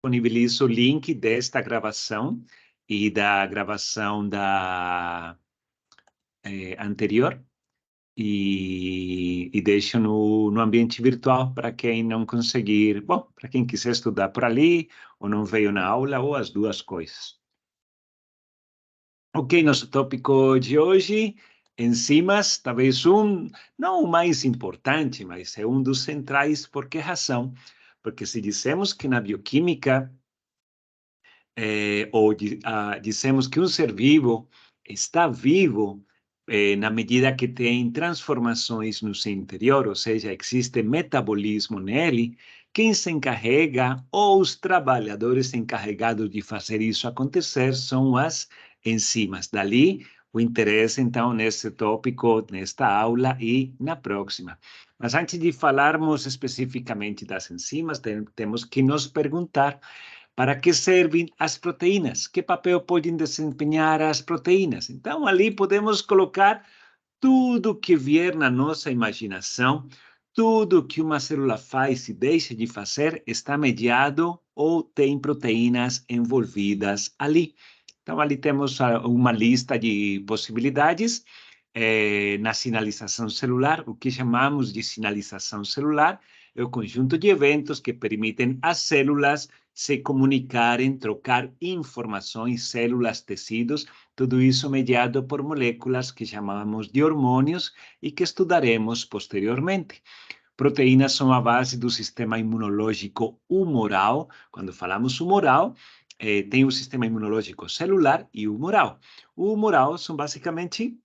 disponibilizo o link desta gravação e da gravação anterior e deixo no ambiente virtual para quem não conseguir, bom, para quem quiser estudar por ali ou não veio na aula ou as duas coisas. Ok, nosso tópico de hoje, enzimas, talvez não o mais importante, mas é um dos centrais. Por que razão? Porque se dissemos que na bioquímica, dissemos que um ser vivo está vivo na medida que tem transformações no seu interior, ou seja, existe metabolismo nele, quem se encarrega, ou os trabalhadores encarregados de fazer isso acontecer, são as enzimas. Dali, o interesse, então, nesse tópico, nesta aula e na próxima. Mas antes de falarmos especificamente das enzimas, temos que nos perguntar para que servem as proteínas, que papel podem desempenhar as proteínas. Então, ali podemos colocar tudo que vier na nossa imaginação, tudo que uma célula faz e deixa de fazer está mediado ou tem proteínas envolvidas ali. Então, ali temos uma lista de possibilidades na sinalização celular. O que chamamos de sinalização celular é o conjunto de eventos que permitem às células se comunicarem, trocar informações, células, tecidos, tudo isso mediado por moléculas que chamamos de hormônios e que estudaremos posteriormente. Proteínas são a base do sistema imunológico humoral. Quando falamos humoral, tem o sistema imunológico celular e humoral. O humoral são basicamente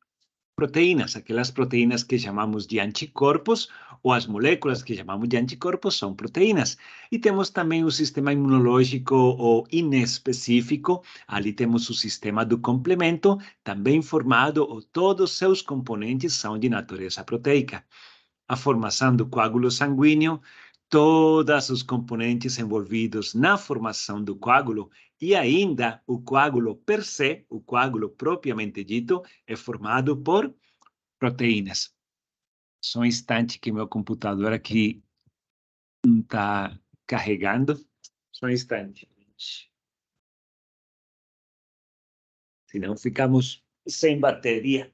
proteínas, aquelas proteínas que chamamos de anticorpos, ou as moléculas que chamamos de anticorpos são proteínas. E temos também o sistema imunológico ou inespecífico, ali temos o sistema do complemento, também formado, ou todos seus componentes são de natureza proteica. A formação do coágulo sanguíneo, todos os componentes envolvidos na formação do coágulo e ainda o coágulo per se, o coágulo propriamente dito, é formado por proteínas. Só um instante que meu computador aqui está carregando. Só um instante. Senão ficamos sem bateria.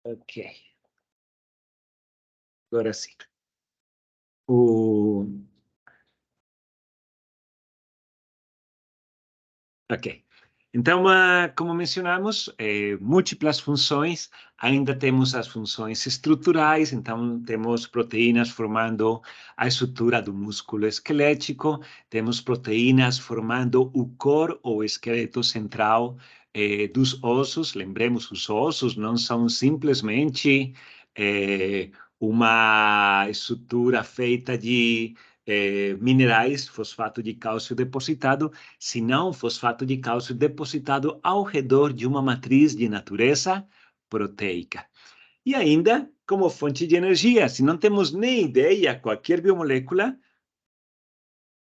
Ok. Agora sim. Ok. Então, como mencionamos, múltiplas funções, ainda temos as funções estruturais, então temos proteínas formando a estrutura do músculo esquelético, temos proteínas formando o core ou esqueleto central dos ossos. Lembremos, os ossos não são simplesmente uma estrutura feita de minerais, fosfato de cálcio depositado, senão fosfato de cálcio depositado ao redor de uma matriz de natureza proteica. E ainda, como fonte de energia, se não temos nem ideia, qualquer biomolécula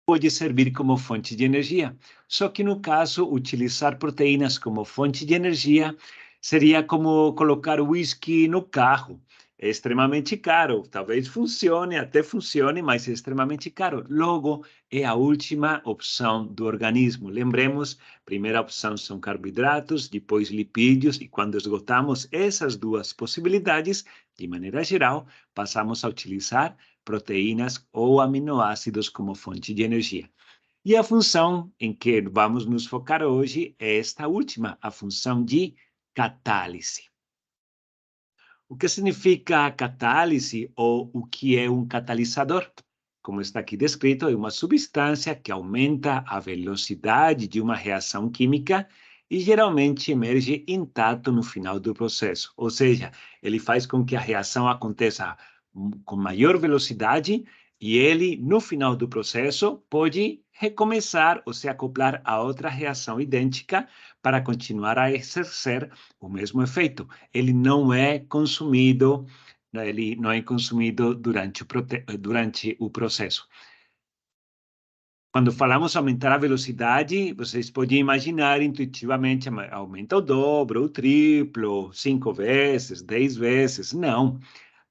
pode servir como fonte de energia. Só que, no caso, utilizar proteínas como fonte de energia seria como colocar whisky no carro. É extremamente caro. Talvez funcione, até funcione, mas é extremamente caro. Logo, é a última opção do organismo. Lembremos, primeira opção são carboidratos, depois lipídios, e quando esgotamos essas duas possibilidades, de maneira geral, passamos a utilizar proteínas ou aminoácidos como fonte de energia. E a função em que vamos nos focar hoje é esta última, a função de catálise. O que significa catálise ou o que é um catalisador? Como está aqui descrito, é uma substância que aumenta a velocidade de uma reação química e geralmente emerge intacto no final do processo. Ou seja, ele faz com que a reação aconteça com maior velocidade e ele, no final do processo, pode recomeçar ou se acoplar a outra reação idêntica para continuar a exercer o mesmo efeito. Ele não é consumido durante o processo. Quando falamos aumentar a velocidade, vocês podem imaginar intuitivamente, aumenta o dobro, o triplo, 5 vezes, 10 vezes. Não.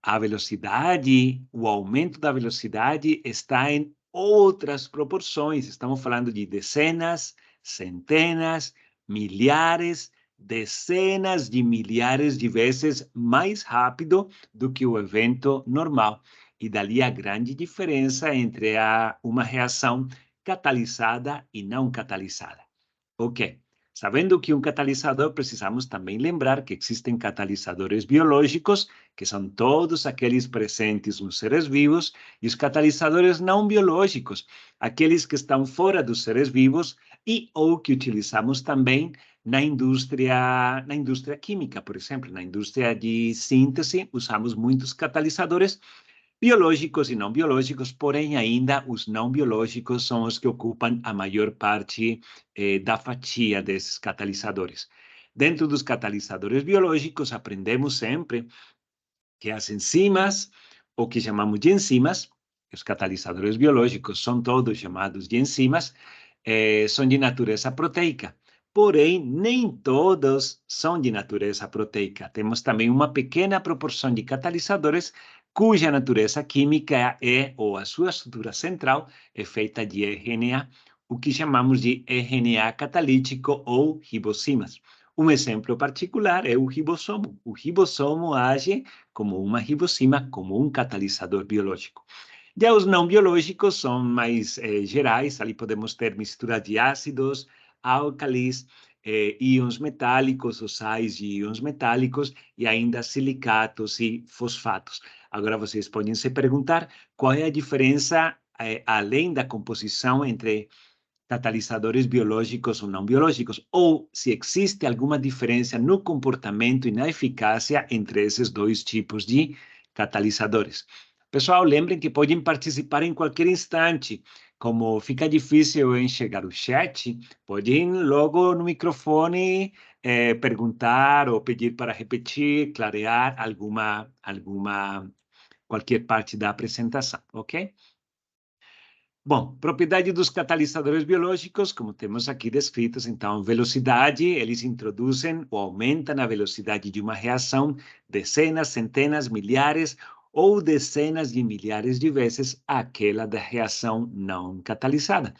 A velocidade, o aumento da velocidade está em outras proporções. Estamos falando de dezenas, centenas, milhares, dezenas de milhares de vezes mais rápido do que o evento normal. E dali a grande diferença entre uma reação catalisada e não catalisada. Ok. Sabendo que um catalisador, precisamos também lembrar que existem catalisadores biológicos, que são todos aqueles presentes nos seres vivos, e os catalisadores não biológicos, aqueles que estão fora dos seres vivos e ou que utilizamos também na indústria química, por exemplo, na indústria de síntese, usamos muitos catalisadores biológicos e não biológicos, porém ainda os não biológicos são os que ocupam a maior parte da fatia desses catalisadores. Dentro dos catalisadores biológicos, aprendemos sempre que as enzimas, o que chamamos de enzimas, os catalisadores biológicos são todos chamados de enzimas, são de natureza proteica. Porém, nem todos são de natureza proteica. Temos também uma pequena proporção de catalisadores cuja natureza química ou a sua estrutura central é feita de RNA, o que chamamos de RNA catalítico ou ribozimas. Um exemplo particular é o ribossomo. O ribossomo age como uma ribosima, como um catalisador biológico. Já os não biológicos são mais gerais, ali podemos ter mistura de ácidos, álcalis, íons metálicos, ou sais de íons metálicos, e ainda silicatos e fosfatos. Agora vocês podem se perguntar qual é a diferença, além da composição entre catalisadores biológicos ou não biológicos, ou se existe alguma diferença no comportamento e na eficácia entre esses dois tipos de catalisadores. Pessoal, lembrem que podem participar em qualquer instante. Como fica difícil enxergar o chat, podem logo no microfone perguntar ou pedir para repetir, clarear qualquer parte da apresentação, ok? Bom, propriedade dos catalisadores biológicos, como temos aqui descritos, então, velocidade, eles introduzem ou aumentam a velocidade de uma reação dezenas, centenas, milhares ou dezenas de milhares de vezes aquela da reação não catalisada.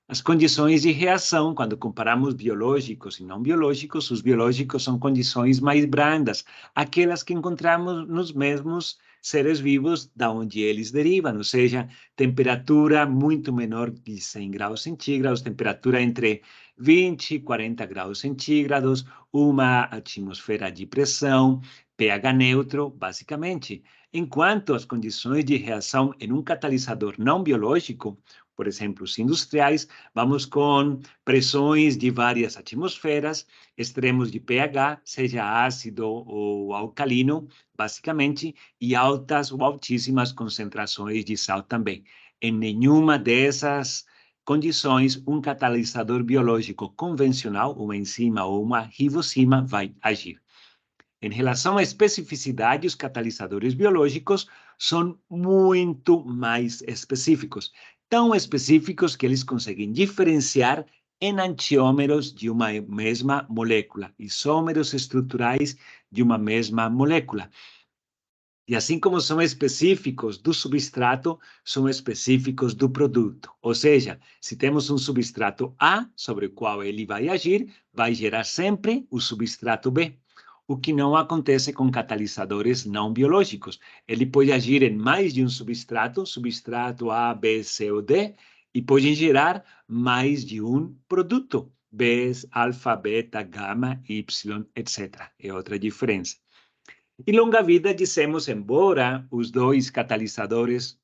As condições de reação, quando comparamos biológicos e não biológicos, os biológicos são condições mais brandas, aquelas que encontramos nos mesmos seres vivos da onde eles derivam, ou seja, temperatura muito menor de 100 graus centígrados, temperatura entre 20 e 40 graus centígrados, uma atmosfera de pressão, pH neutro, basicamente. Enquanto as condições de reação em um catalisador não biológico, por exemplo, os industriais, vamos com pressões de várias atmosferas, extremos de pH, seja ácido ou alcalino, basicamente, e altas ou altíssimas concentrações de sal também. Em nenhuma dessas condições, um catalisador biológico convencional, uma enzima ou uma ribosima, vai agir. Em relação à especificidade, os catalisadores biológicos são muito mais específicos, tão específicos que eles conseguem diferenciar enantiômeros de uma mesma molécula, isômeros estruturais de uma mesma molécula. E assim como são específicos do substrato, são específicos do produto. Ou seja, se temos um substrato A sobre o qual ele vai agir, vai gerar sempre o substrato B. O que não acontece com catalisadores não biológicos. Ele pode agir em mais de um substrato, substrato A, B, C ou D, e pode gerar mais de um produto, B, alfa, beta, gama, Y, etc. É outra diferença. E longa vida, dizemos, embora os dois catalisadores,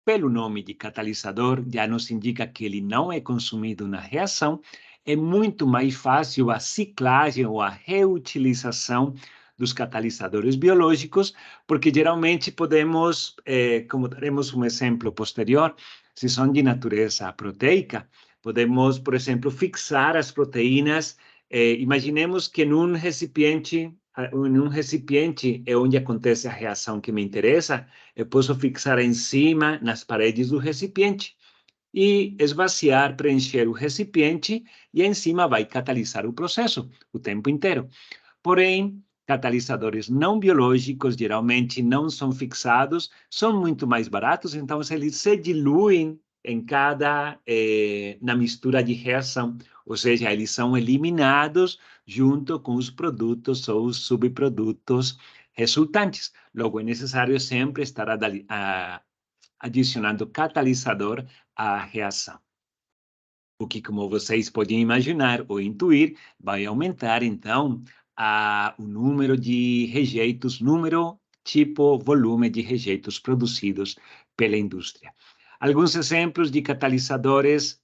pelo nome de catalisador, já nos indica que ele não é consumido na reação, é muito mais fácil a ciclagem ou a reutilização dos catalisadores biológicos, porque geralmente podemos, como daremos um exemplo posterior, se são de natureza proteica, podemos, por exemplo, fixar as proteínas. Imaginemos que em um recipiente é onde acontece a reação que me interessa, eu posso fixar em cima, nas paredes do recipiente, e esvaziar, preencher o recipiente, e em cima vai catalisar o processo o tempo inteiro. Porém, Catalisadores não biológicos geralmente não são fixados, são muito mais baratos, então eles se diluem na mistura de reação, ou seja, eles são eliminados junto com os produtos ou os subprodutos resultantes. Logo, é necessário sempre estar adicionando catalisador à reação. O que, como vocês podem imaginar ou intuir, vai aumentar, então, o número de rejeitos, número, tipo, volume de rejeitos produzidos pela indústria. Alguns exemplos de catalisadores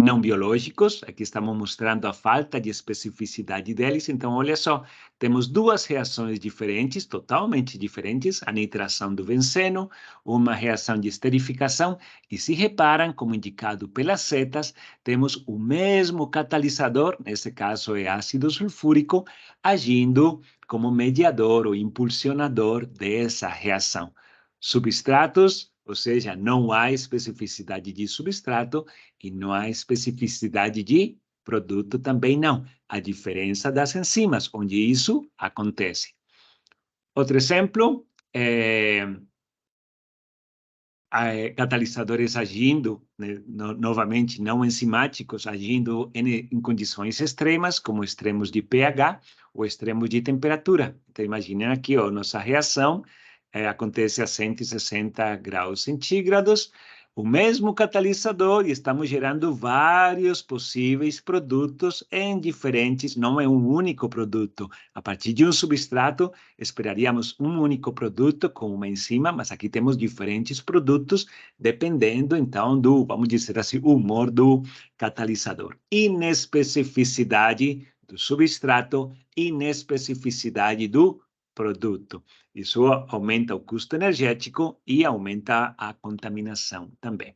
não biológicos, aqui estamos mostrando a falta de especificidade deles, então olha só, temos duas reações diferentes, totalmente diferentes, a nitração do benceno, uma reação de esterificação, e se reparam, como indicado pelas setas, temos o mesmo catalisador, nesse caso é ácido sulfúrico, agindo como mediador ou impulsionador dessa reação. Substratos, ou seja, não há especificidade de substrato, e não há especificidade de produto também não. A diferença das enzimas, onde isso acontece. Outro exemplo catalisadores agindo, né, novamente não enzimáticos, agindo em condições extremas, como extremos de pH ou extremos de temperatura. Então, imaginem aqui, ó, nossa reação acontece a 160 graus centígrados, o mesmo catalisador, e estamos gerando vários possíveis produtos em diferentes, não é um único produto. A partir de um substrato, esperaríamos um único produto com uma enzima, mas aqui temos diferentes produtos, dependendo, então, vamos dizer assim, humor do catalisador. Inespecificidade do substrato, inespecificidade do produto. Isso aumenta o custo energético e aumenta a contaminação também.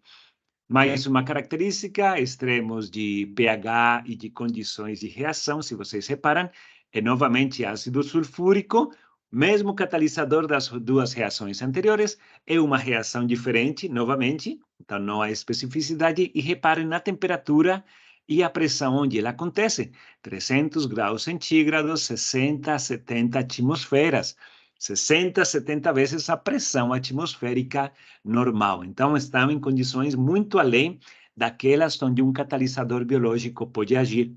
Mais uma característica, extremos de pH e de condições de reação, se vocês reparam, é novamente ácido sulfúrico, mesmo catalisador das duas reações anteriores, é uma reação diferente, novamente, então não há especificidade, e reparem na temperatura e a pressão onde ela acontece, 300 graus centígrados, 60, 70 atmosferas, 60, 70 vezes a pressão atmosférica normal. Então, estão em condições muito além daquelas onde um catalisador biológico pode agir.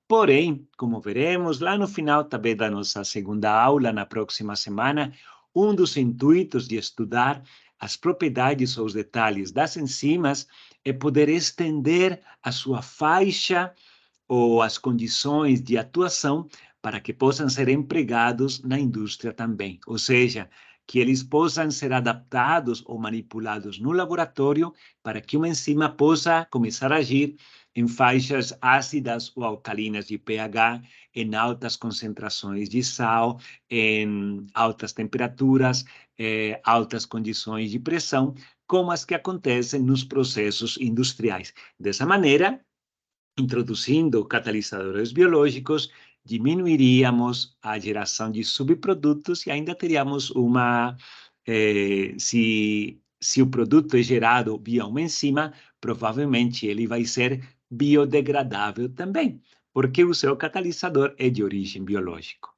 Porém, como veremos lá no final também da nossa segunda aula, na próxima semana, um dos intuitos de estudar as propriedades ou os detalhes das enzimas é poder estender a sua faixa ou as condições de atuação para que possam ser empregados na indústria também. Ou seja, que eles possam ser adaptados ou manipulados no laboratório para que uma enzima possa começar a agir em faixas ácidas ou alcalinas de pH, em altas concentrações de sal, em altas temperaturas, altas condições de pressão, como as que acontecem nos processos industriais. Dessa maneira, introduzindo catalisadores biológicos, diminuiríamos a geração de subprodutos e ainda teríamos se o produto é gerado via uma enzima, provavelmente ele vai ser biodegradável também, porque o seu catalisador é de origem biológico.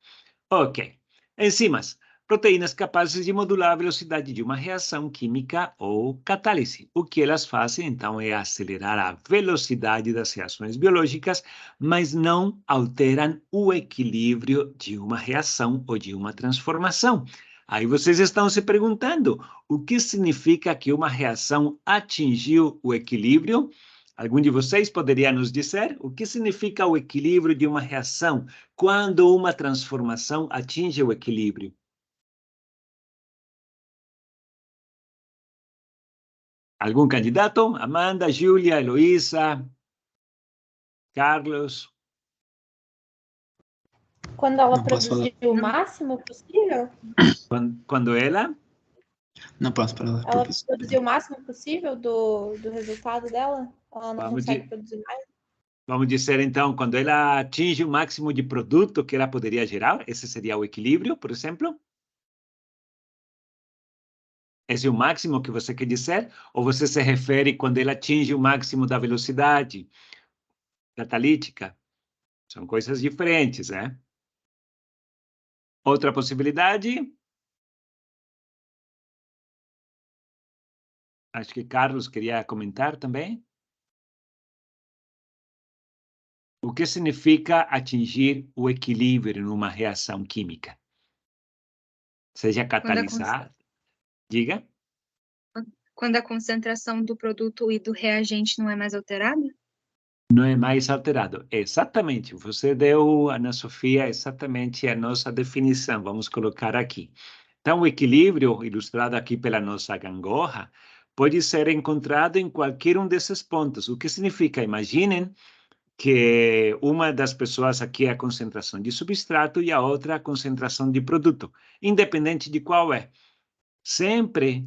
Ok. Enzimas. Proteínas capazes de modular a velocidade de uma reação química ou catálise. O que elas fazem, então, é acelerar a velocidade das reações biológicas, mas não alteram o equilíbrio de uma reação ou de uma transformação. Aí vocês estão se perguntando, o que significa que uma reação atingiu o equilíbrio? Algum de vocês poderia nos dizer o que significa o equilíbrio de uma reação quando uma transformação atinge o equilíbrio? Algum candidato? Amanda, Júlia, Heloísa, Carlos? Quando ela produzir o máximo possível? Quando ela? Não posso falar. Ela produzir o máximo possível do resultado dela? Ela não consegue produzir mais? Vamos dizer, então, quando ela atinge o máximo de produto que ela poderia gerar, esse seria o equilíbrio, por exemplo? Esse é o máximo que você quer dizer? Ou você se refere quando ela atinge o máximo da velocidade catalítica? São coisas diferentes, né? Outra possibilidade? Acho que Carlos queria comentar também. O que significa atingir o equilíbrio numa reação química? Seja catalisar. Diga. Quando a concentração do produto e do reagente não é mais alterada? Não é mais alterado. Exatamente. Você deu, Ana Sofia, exatamente a nossa definição. Vamos colocar aqui. Então, o equilíbrio, ilustrado aqui pela nossa gangorra, pode ser encontrado em qualquer um desses pontos. O que significa? Imaginem que uma das pessoas aqui é a concentração de substrato e a outra a concentração de produto, independente de qual é. Sempre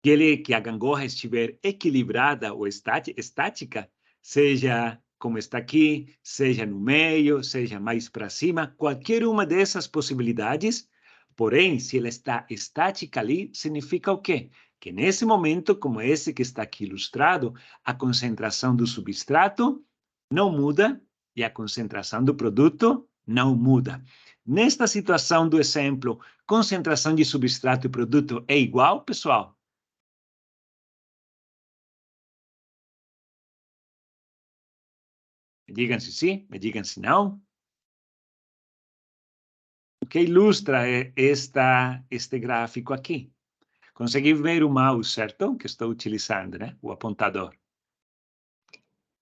que a gangorra estiver equilibrada ou estática, seja como está aqui, seja no meio, seja mais para cima, qualquer uma dessas possibilidades, porém, se ela está estática ali, significa o quê? Que nesse momento, como esse que está aqui ilustrado, a concentração do substrato não muda e a concentração do produto não muda. Nesta situação do exemplo, concentração de substrato e produto é igual, pessoal? Me digam se sim, me digam se não. O que ilustra este gráfico aqui? Consegui ver o mouse, certo? Que estou utilizando, né? O apontador.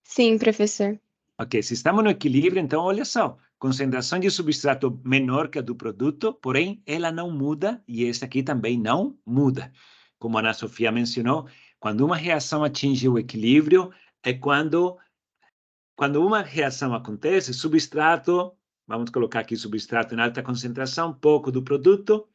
Sim, professor. Ok, se estamos no equilíbrio, então, olha só. Concentração de substrato menor que a do produto, porém, ela não muda e esse aqui também não muda. Como a Ana Sofia mencionou, quando uma reação atinge o equilíbrio, é quando uma reação acontece, substrato, vamos colocar aqui substrato em alta concentração, pouco do produto,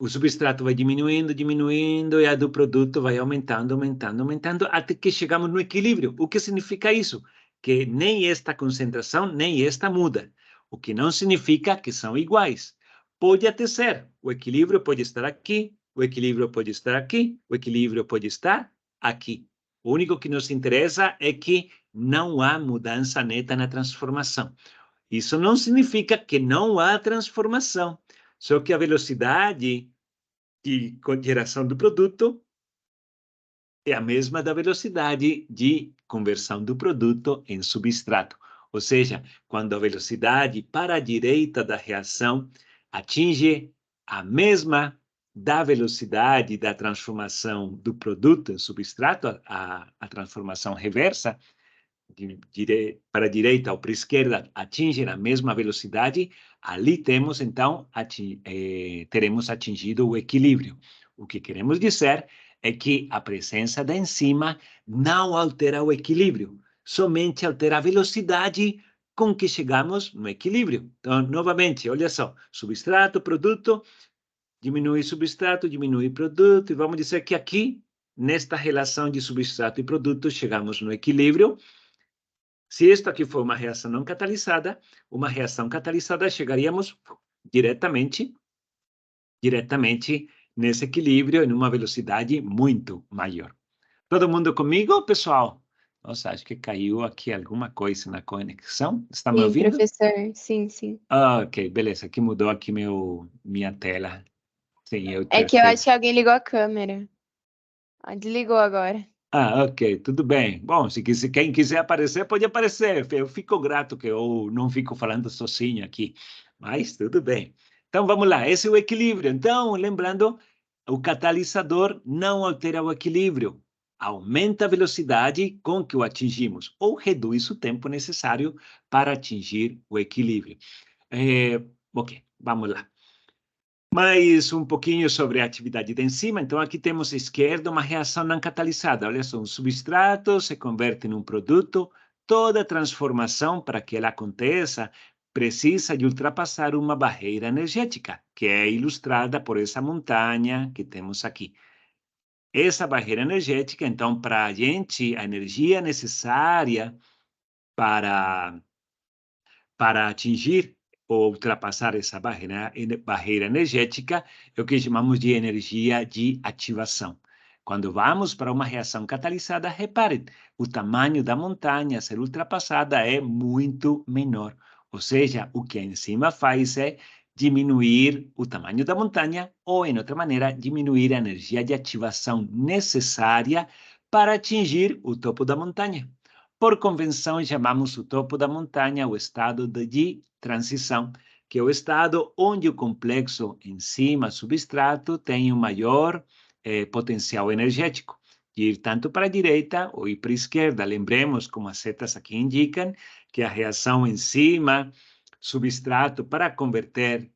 o substrato vai diminuindo, diminuindo, e a do produto vai aumentando, aumentando, aumentando, até que chegamos no equilíbrio. O que significa isso? Que nem esta concentração, nem esta muda. O que não significa que são iguais. Pode até ser. O equilíbrio pode estar aqui, o equilíbrio pode estar aqui, o equilíbrio pode estar aqui. O único que nos interessa é que não há mudança neta na transformação. Isso não significa que não há transformação. Só que a velocidade de geração do produto é a mesma da velocidade de conversão do produto em substrato. Ou seja, quando a velocidade para a direita da reação atinge a mesma da velocidade da transformação do produto em substrato, a transformação reversa, para a direita ou para a esquerda atingem a mesma velocidade, ali temos, então, teremos atingido o equilíbrio. O que queremos dizer é que a presença da enzima não altera o equilíbrio, somente altera a velocidade com que chegamos no equilíbrio. Então, novamente, olha só, substrato, produto, diminui substrato, diminui produto, e vamos dizer que aqui, nesta relação de substrato e produto, chegamos no equilíbrio. Se isto aqui for uma reação não catalisada, uma reação catalisada, chegaríamos diretamente nesse equilíbrio em uma velocidade muito maior. Todo mundo comigo, pessoal? Nossa, acho que caiu aqui alguma coisa na conexão. Está me Sim, ouvindo? professor. Sim, sim. Ok, beleza. Aqui mudou aqui minha tela. Sim, É que eu acho que alguém ligou a câmera. Desligou agora. Ok, tudo bem. Bom, quem quiser aparecer, pode aparecer. Eu fico grato que eu não fico falando sozinho aqui, mas tudo bem. Então, vamos lá. Esse é o equilíbrio. Então, lembrando, o catalisador não altera o equilíbrio. Aumenta a velocidade com que o atingimos ou reduz o tempo necessário para atingir o equilíbrio. Ok, vamos lá. Mais um pouquinho sobre a atividade da enzima. Então, aqui temos à esquerda uma reação não catalisada. Olha só, um substrato se converte em um produto. Toda transformação, para que ela aconteça, precisa de ultrapassar uma barreira energética, que é ilustrada por essa montanha que temos aqui. Essa barreira energética, então, para a gente, a energia necessária para atingir ou ultrapassar essa barreira energética é o que chamamos de energia de ativação. Quando vamos para uma reação catalisada, reparem, o tamanho da montanha a ser ultrapassada é muito menor. Ou seja, o que a enzima faz é diminuir o tamanho da montanha ou, em outra maneira, diminuir a energia de ativação necessária para atingir o topo da montanha. Por convenção, chamamos o topo da montanha o estado de transição, que é o estado onde o complexo enzima-substrato tem o maior potencial energético, de ir tanto para a direita ou ir para a esquerda. Lembremos, como as setas aqui indicam, que a reação enzima-substrato para converter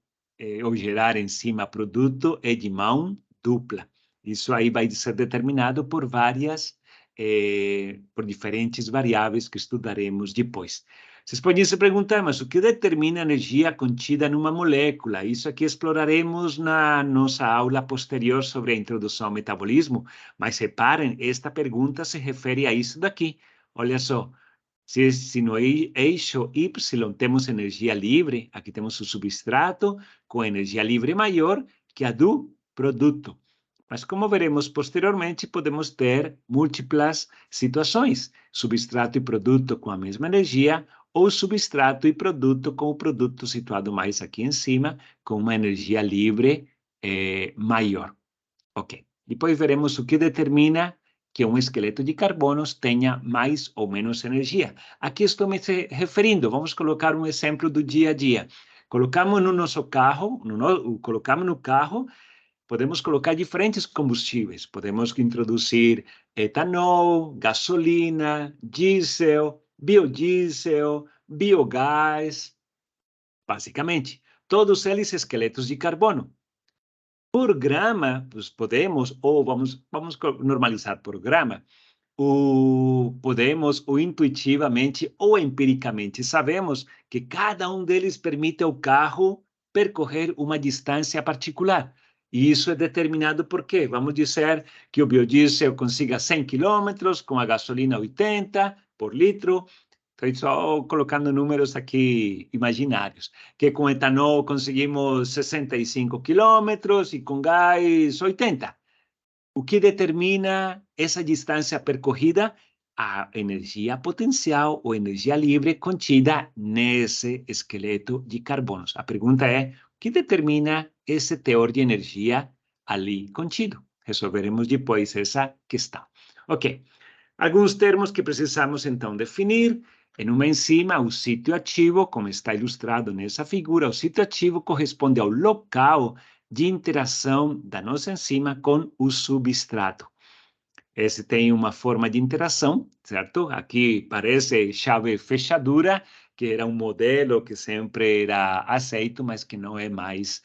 ou gerar enzima produto é de mão dupla. Isso aí vai ser determinado por por diferentes variáveis que estudaremos depois. Vocês podem se perguntar, mas o que determina a energia contida numa molécula? Isso aqui exploraremos na nossa aula posterior sobre a introdução ao metabolismo, mas reparem, esta pergunta se refere a isso daqui. Olha só, se no eixo Y temos energia livre, aqui temos o substrato com energia livre maior que a do produto. Mas, como veremos posteriormente, podemos ter múltiplas situações, substrato e produto com a mesma energia, ou substrato e produto com o produto situado mais aqui em cima, com uma energia livre maior. Ok. Depois veremos o que determina que um esqueleto de carbonos tenha mais ou menos energia. Aqui estou me referindo, vamos colocar um exemplo do dia a dia. Colocamos no nosso carro, colocamos no carro, podemos colocar diferentes combustíveis. Podemos introduzir etanol, gasolina, diesel, biodiesel, biogás, basicamente. Todos eles esqueletos de carbono. Por grama, pues podemos, ou vamos normalizar por grama, podemos, ou intuitivamente, ou empiricamente, sabemos que cada um deles permite ao carro percorrer uma distância particular. E isso é determinado por quê? Vamos dizer que o biodiesel consiga 100 quilômetros, com a gasolina 80 por litro. Estou só colocando números aqui imaginários. Que com etanol conseguimos 65 quilômetros e com gás 80. O que determina essa distância percorrida? A energia potencial ou energia livre contida nesse esqueleto de carbonos. A pergunta é, o que determina esse teor de energia ali contido? Resolveremos depois essa questão. Ok. Alguns termos que precisamos, então, definir. Em uma enzima, o sítio ativo, como está ilustrado nessa figura, o sítio ativo corresponde ao local de interação da nossa enzima com o substrato. Esse tem uma forma de interação, certo? Aqui parece chave-fechadura, que era um modelo que sempre era aceito, mas que não é mais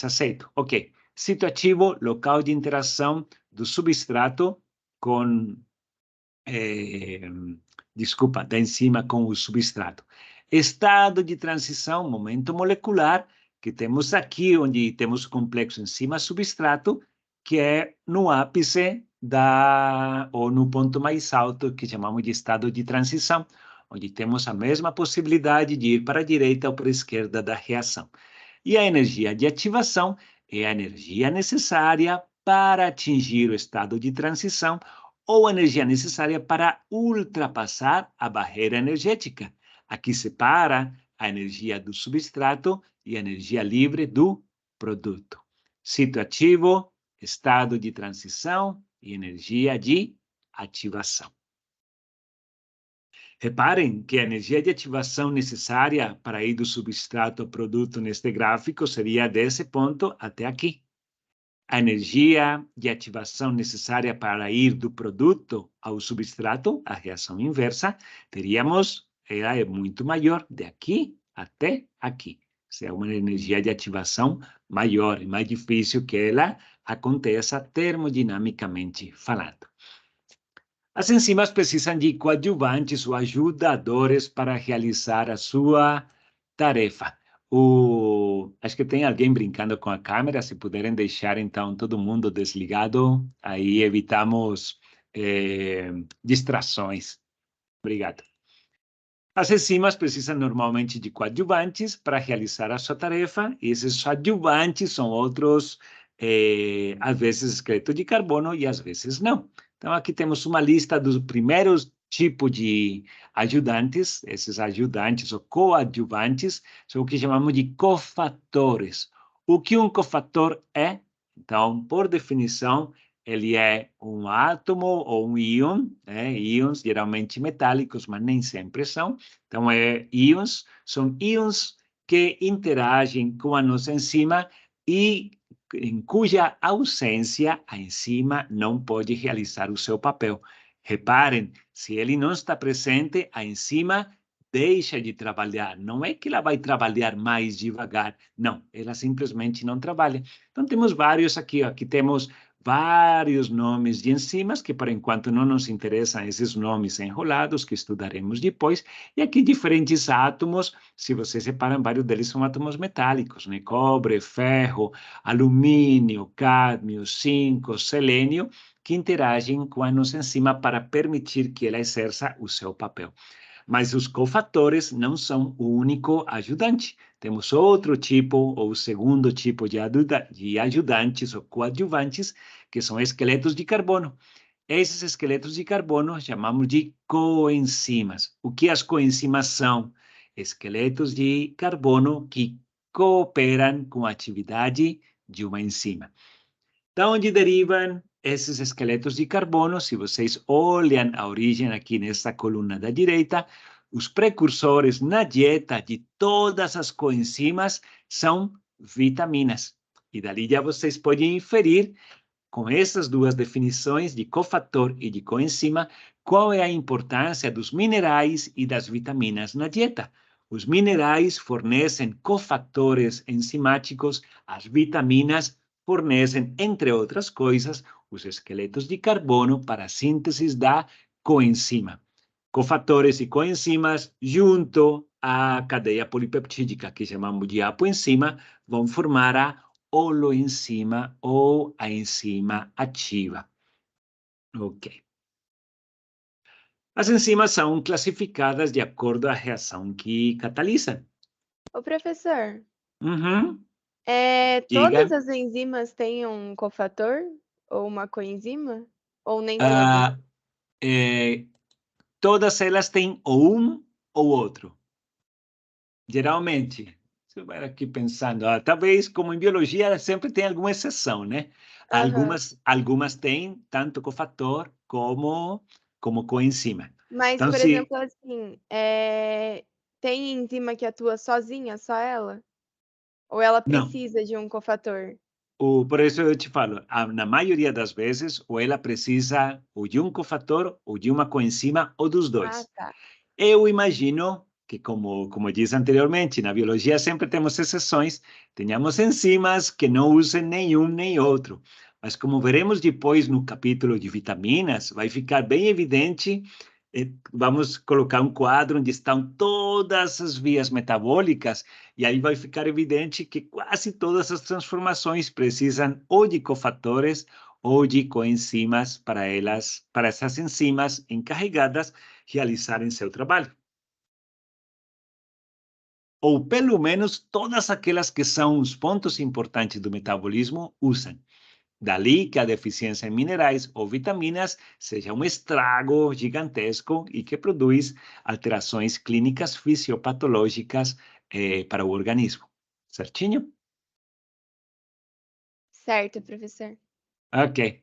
aceito. Ok. Sítio ativo, local de interação do substrato com da enzima com o substrato. Estado de transição, momento molecular, que temos aqui, onde temos o complexo enzima-substrato, que é no ápice ou no ponto mais alto, que chamamos de estado de transição, onde temos a mesma possibilidade de ir para a direita ou para a esquerda da reação. E a energia de ativação é a energia necessária para atingir o estado de transição, ou a energia necessária para ultrapassar a barreira energética. Aqui separa a energia do substrato e a energia livre do produto. Sítio ativo, estado de transição e energia de ativação. Reparem que a energia de ativação necessária para ir do substrato ao produto neste gráfico seria desse ponto até aqui. A energia de ativação necessária para ir do produto ao substrato, a reação inversa, ela é muito maior, de aqui até aqui. Isso é uma energia de ativação maior, e mais difícil que ela aconteça termodinamicamente falando. As enzimas precisam de coadjuvantes ou ajudadores para realizar a sua tarefa. Acho que tem alguém brincando com a câmera, se puderem deixar, então, todo mundo desligado, aí evitamos distrações. Obrigado. As enzimas precisam normalmente de coadjuvantes para realizar a sua tarefa, e esses coadjuvantes são outros, às vezes, esqueleto de carbono e às vezes não. Então, aqui temos uma lista dos primeiros tipo de ajudantes. Esses ajudantes ou coadjuvantes são o que chamamos de cofatores. O que um cofator é? Então, por definição, ele é um átomo ou um íon, né? Íons geralmente metálicos, mas nem sempre são. Então, íons são íons que interagem com a nossa enzima e em cuja ausência a enzima não pode realizar o seu papel. Reparem, se ele não está presente, a enzima deixa de trabalhar. Não é que ela vai trabalhar mais devagar, não, ela simplesmente não trabalha. Então, temos vários aqui, aqui temos vários nomes de enzimas, que por enquanto não nos interessam esses nomes enrolados, que estudaremos depois, e aqui diferentes átomos, se vocês separam, vários deles são átomos metálicos, né? Cobre, ferro, alumínio, cádmio, zinco, selênio, que interagem com a nossa enzima para permitir que ela exerça o seu papel. Mas os cofatores não são o único ajudante. Temos outro tipo, ou segundo tipo de ajudantes ou coadjuvantes, que são esqueletos de carbono. Esses esqueletos de carbono chamamos de coenzimas. O que as coenzimas são? Esqueletos de carbono que cooperam com a atividade de uma enzima. Da onde derivam esses esqueletos de carbono? Se vocês olham a origem aqui nessa coluna da direita, os precursores na dieta de todas as coenzimas são vitaminas. E dali já vocês podem inferir, com essas duas definições de cofator e de coenzima, qual é a importância dos minerais e das vitaminas na dieta. Os minerais fornecem cofatores enzimáticos, as vitaminas fornecem, entre outras coisas, os esqueletos de carbono para a síntese da coenzima. Cofatores e coenzimas, junto à cadeia polipeptídica, que chamamos de apoenzima, vão formar a holoenzima ou a enzima ativa. Ok. As enzimas são classificadas de acordo à reação que catalisam. Ô, professor, Uhum. todas Diga. as enzimas têm um cofator ou uma coenzima? Ou nem todas? Ah, todas elas têm ou um ou outro. Geralmente, você vai aqui pensando, talvez como em biologia sempre tem alguma exceção, né? Aham. Algumas têm tanto cofator como coenzima. Mas, Então, por exemplo, assim, tem enzima que atua sozinha, só ela? Ou ela não, precisa de um cofator? por isso eu te falo, na maioria das vezes, ou ela precisa ou de um cofator, ou de uma coenzima, ou dos Ah, dois. tá. Eu imagino que, como disse anteriormente, na biologia sempre temos exceções, tenhamos enzimas que não usem nenhum nem outro. Mas como veremos depois no capítulo de vitaminas, vai ficar bem evidente, vamos colocar um quadro onde estão todas as vias metabólicas, e aí vai ficar evidente que quase todas as transformações precisam ou de cofatores ou de coenzimas para essas enzimas encarregadas realizarem seu trabalho. Ou pelo menos todas aquelas que são os pontos importantes do metabolismo usam. Dali que a deficiência em minerais ou vitaminas seja um estrago gigantesco e que produz alterações clínicas fisiopatológicas para o organismo. Certinho? Certo, professor. Ok.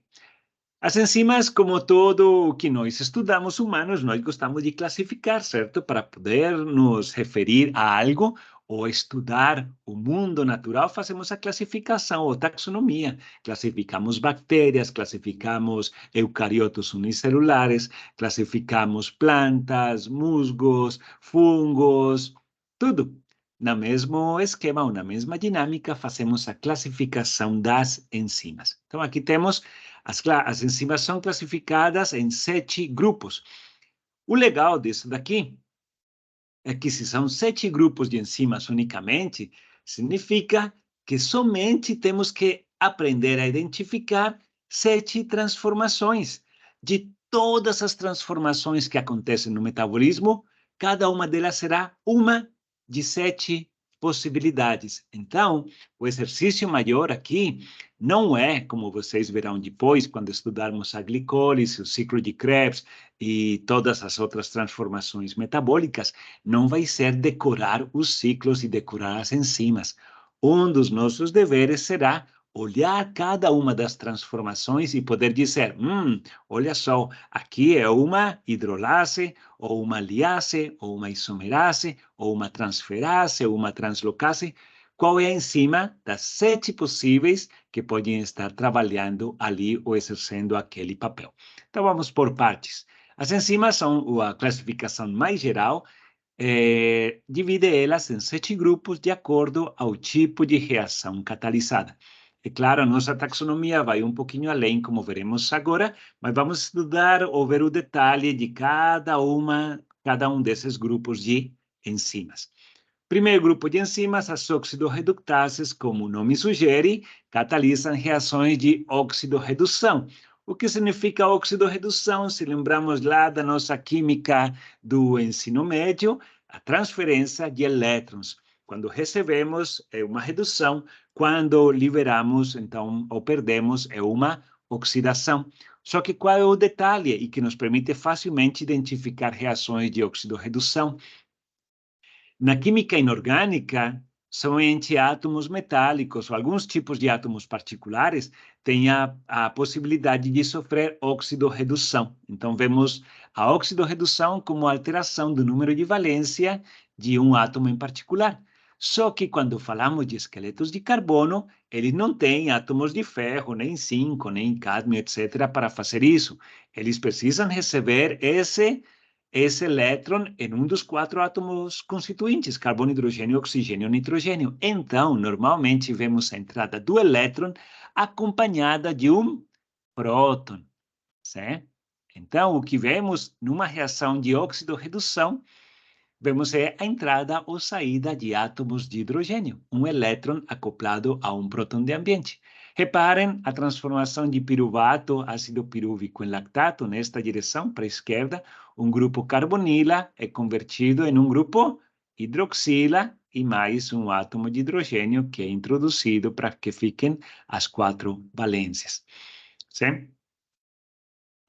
As enzimas, como todo o que nós estudamos humanos, nós gostamos de classificar, certo? Para poder nos referir a algo ou estudar o mundo natural, fazemos a classificação ou taxonomia. Classificamos bactérias, classificamos eucariotos unicelulares, classificamos plantas, musgos, fungos, tudo. No mesmo esquema ou na mesma dinâmica, fazemos a classificação das enzimas. Então, aqui temos as enzimas são classificadas em 7 grupos. O legal disso daqui é que se são 7 grupos de enzimas unicamente, significa que somente temos que aprender a identificar 7 transformações. De todas as transformações que acontecem no metabolismo, cada uma delas será uma de 7 possibilidades. Então, o exercício maior aqui não é, como vocês verão depois, quando estudarmos a glicólise, o ciclo de Krebs e todas as outras transformações metabólicas, não vai ser decorar os ciclos e decorar as enzimas. Um dos nossos deveres será olhar cada uma das transformações e poder dizer, olha só, aqui é uma hidrolase, ou uma liase, ou uma isomerase, ou uma transferase, ou uma translocase. Qual é a enzima das 7 possíveis que podem estar trabalhando ali ou exercendo aquele papel? Então, vamos por partes. As enzimas são a classificação mais geral, divide elas em 7 grupos de acordo ao tipo de reação catalisada. É claro, a nossa taxonomia vai um pouquinho além, como veremos agora, mas vamos estudar ou ver o detalhe de cada um desses grupos de enzimas. Primeiro grupo de enzimas, as oxidorreductases, como o nome sugere, catalisam reações de oxidorredução. O que significa oxidorredução? Se lembramos lá da nossa química do ensino médio, a transferência de elétrons. Quando recebemos, é uma redução. Quando liberamos, então, ou perdemos, é uma oxidação. Só que qual é o detalhe e que nos permite facilmente identificar reações de oxidorredução? Na química inorgânica, somente átomos metálicos ou alguns tipos de átomos particulares têm a possibilidade de sofrer oxidorredução. Então, vemos a oxidorredução como alteração do número de valência de um átomo em particular. Só que quando falamos de esqueletos de carbono, eles não têm átomos de ferro, nem zinco, nem cádmio, etc., para fazer isso. Eles precisam receber esse elétron em um dos 4 átomos constituintes, carbono, hidrogênio, oxigênio, nitrogênio. Então, normalmente, vemos a entrada do elétron acompanhada de um próton, certo? Então, o que vemos numa reação de oxidorredução, vemos a entrada ou saída de átomos de hidrogênio, um elétron acoplado a um próton de ambiente. Reparem a transformação de piruvato, ácido pirúvico em lactato, nesta direção, para a esquerda, um grupo carbonila é convertido em um grupo hidroxila e mais um átomo de hidrogênio que é introduzido para que fiquem as 4 valências. Sim?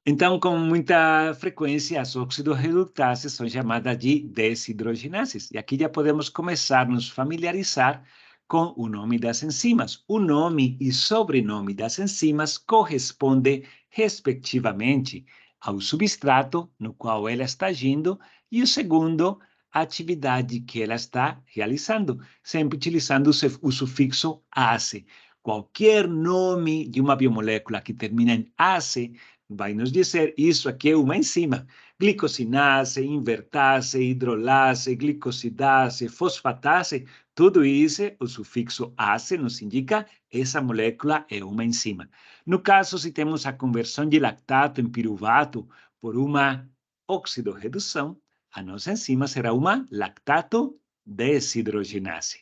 Então, com muita frequência, as oxidorreductases são chamadas de desidrogenases. E aqui já podemos começar a nos familiarizar com o nome das enzimas. O nome e sobrenome das enzimas correspondem, respectivamente, ao substrato no qual ela está agindo e o segundo, a atividade que ela está realizando, sempre utilizando o sufixo ase. Qualquer nome de uma biomolécula que termina em ase vai nos dizer isso aqui é uma enzima. Glicosinase, invertase, hidrolase, glicosidase, fosfatase, tudo isso, o sufixo ase nos indica essa molécula é uma enzima. No caso, se temos a conversão de lactato em piruvato por uma oxidorredução, a nossa enzima será uma lactato desidrogenase.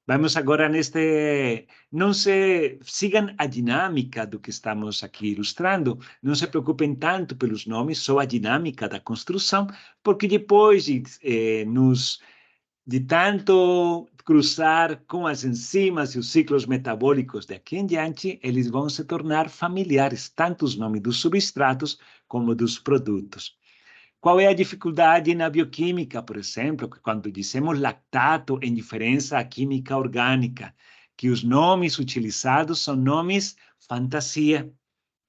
Vamos agora não se sigam a dinâmica do que estamos aqui ilustrando, não se preocupem tanto pelos nomes, só a dinâmica da construção, porque depois de tanto cruzar com as enzimas e os ciclos metabólicos daqui em diante, eles vão se tornar familiares, tanto os nomes dos substratos como dos produtos. Qual é a dificuldade na bioquímica, por exemplo, quando dizemos lactato em diferença à química orgânica, que os nomes utilizados são nomes fantasia.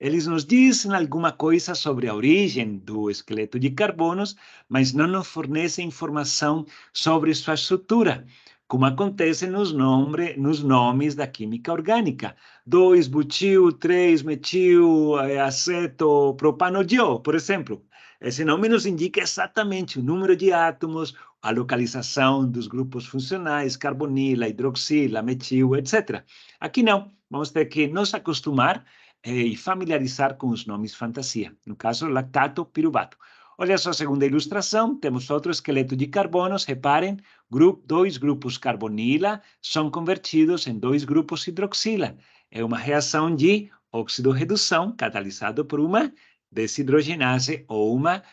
Eles nos dizem alguma coisa sobre a origem do esqueleto de carbonos, mas não nos fornecem informação sobre sua estrutura, como acontece nos nomes da química orgânica. 2-butil, 3-metil, aceto, propanodiol, por exemplo. Esse nome nos indica exatamente o número de átomos, a localização dos grupos funcionais, carbonila, hidroxila, metil, etc. Aqui não, vamos ter que nos acostumar e familiarizar com os nomes fantasia. No caso, lactato, piruvato. Olha só a segunda ilustração, temos outro esqueleto de carbonos, reparem, 2 grupos carbonila são convertidos em 2 grupos hidroxila. É uma reação de oxidorredução catalisada por uma desidrogenase ou uma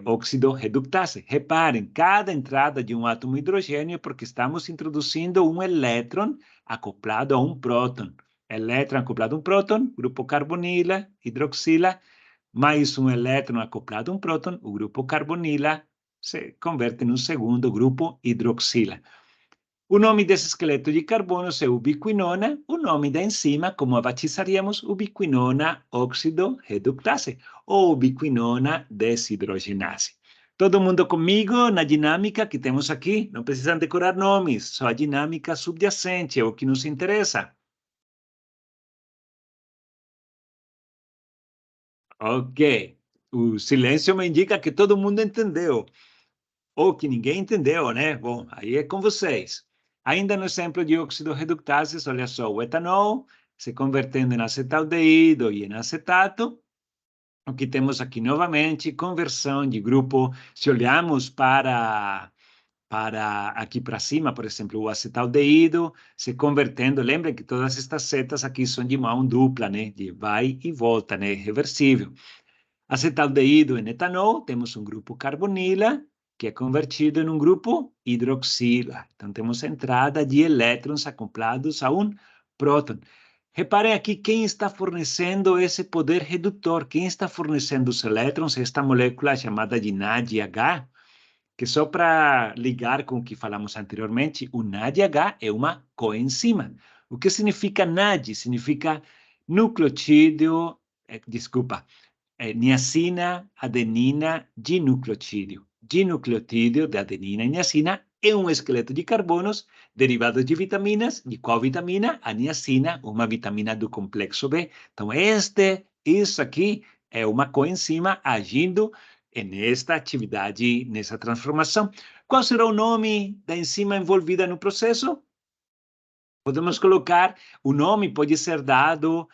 óxido reductase. Reparem, cada entrada de um átomo hidrogênio é porque estamos introduzindo um elétron acoplado a um próton. Elétron acoplado a um próton, grupo carbonila, hidroxila, mais um elétron acoplado a um próton, o grupo carbonila se converte num segundo grupo hidroxila. O nome desse esqueleto de carbono é ubiquinona, o nome da enzima, como a batizaríamos, ubiquinona óxido reductase, ou ubiquinona desidrogenase. Todo mundo comigo na dinâmica que temos aqui? Não precisam decorar nomes, só a dinâmica subjacente é o que nos interessa. Ok, o silêncio me indica que todo mundo entendeu, ou que ninguém entendeu, né? Bom, aí é com vocês. Ainda no exemplo de óxido reductase, olha só, o etanol se convertendo em acetaldeído e em acetato. O que temos aqui novamente, conversão de grupo. Se olharmos para aqui para cima, por exemplo, o acetaldeído se convertendo, lembrem que todas estas setas aqui são de mão dupla, né? De vai e volta, né? Reversível. Acetaldeído em etanol, temos um grupo carbonila, que é convertido em um grupo hidroxila. Então, temos a entrada de elétrons acoplados a um próton. Reparem aqui quem está fornecendo esse poder redutor, quem está fornecendo os elétrons, esta molécula chamada de NADH, que só para ligar com o que falamos anteriormente, o NADH é uma coenzima. O que significa NAD? Significa nucleotídeo, niacina, adenina, dinucleotídeo. Dinucleotídeo de adenina e niacina é um esqueleto de carbonos derivados de vitaminas. De qual vitamina? A niacina, uma vitamina do complexo B. Então, isso aqui é uma coenzima agindo nesta atividade, nessa transformação. Qual será o nome da enzima envolvida no processo? Podemos colocar, o nome pode ser dado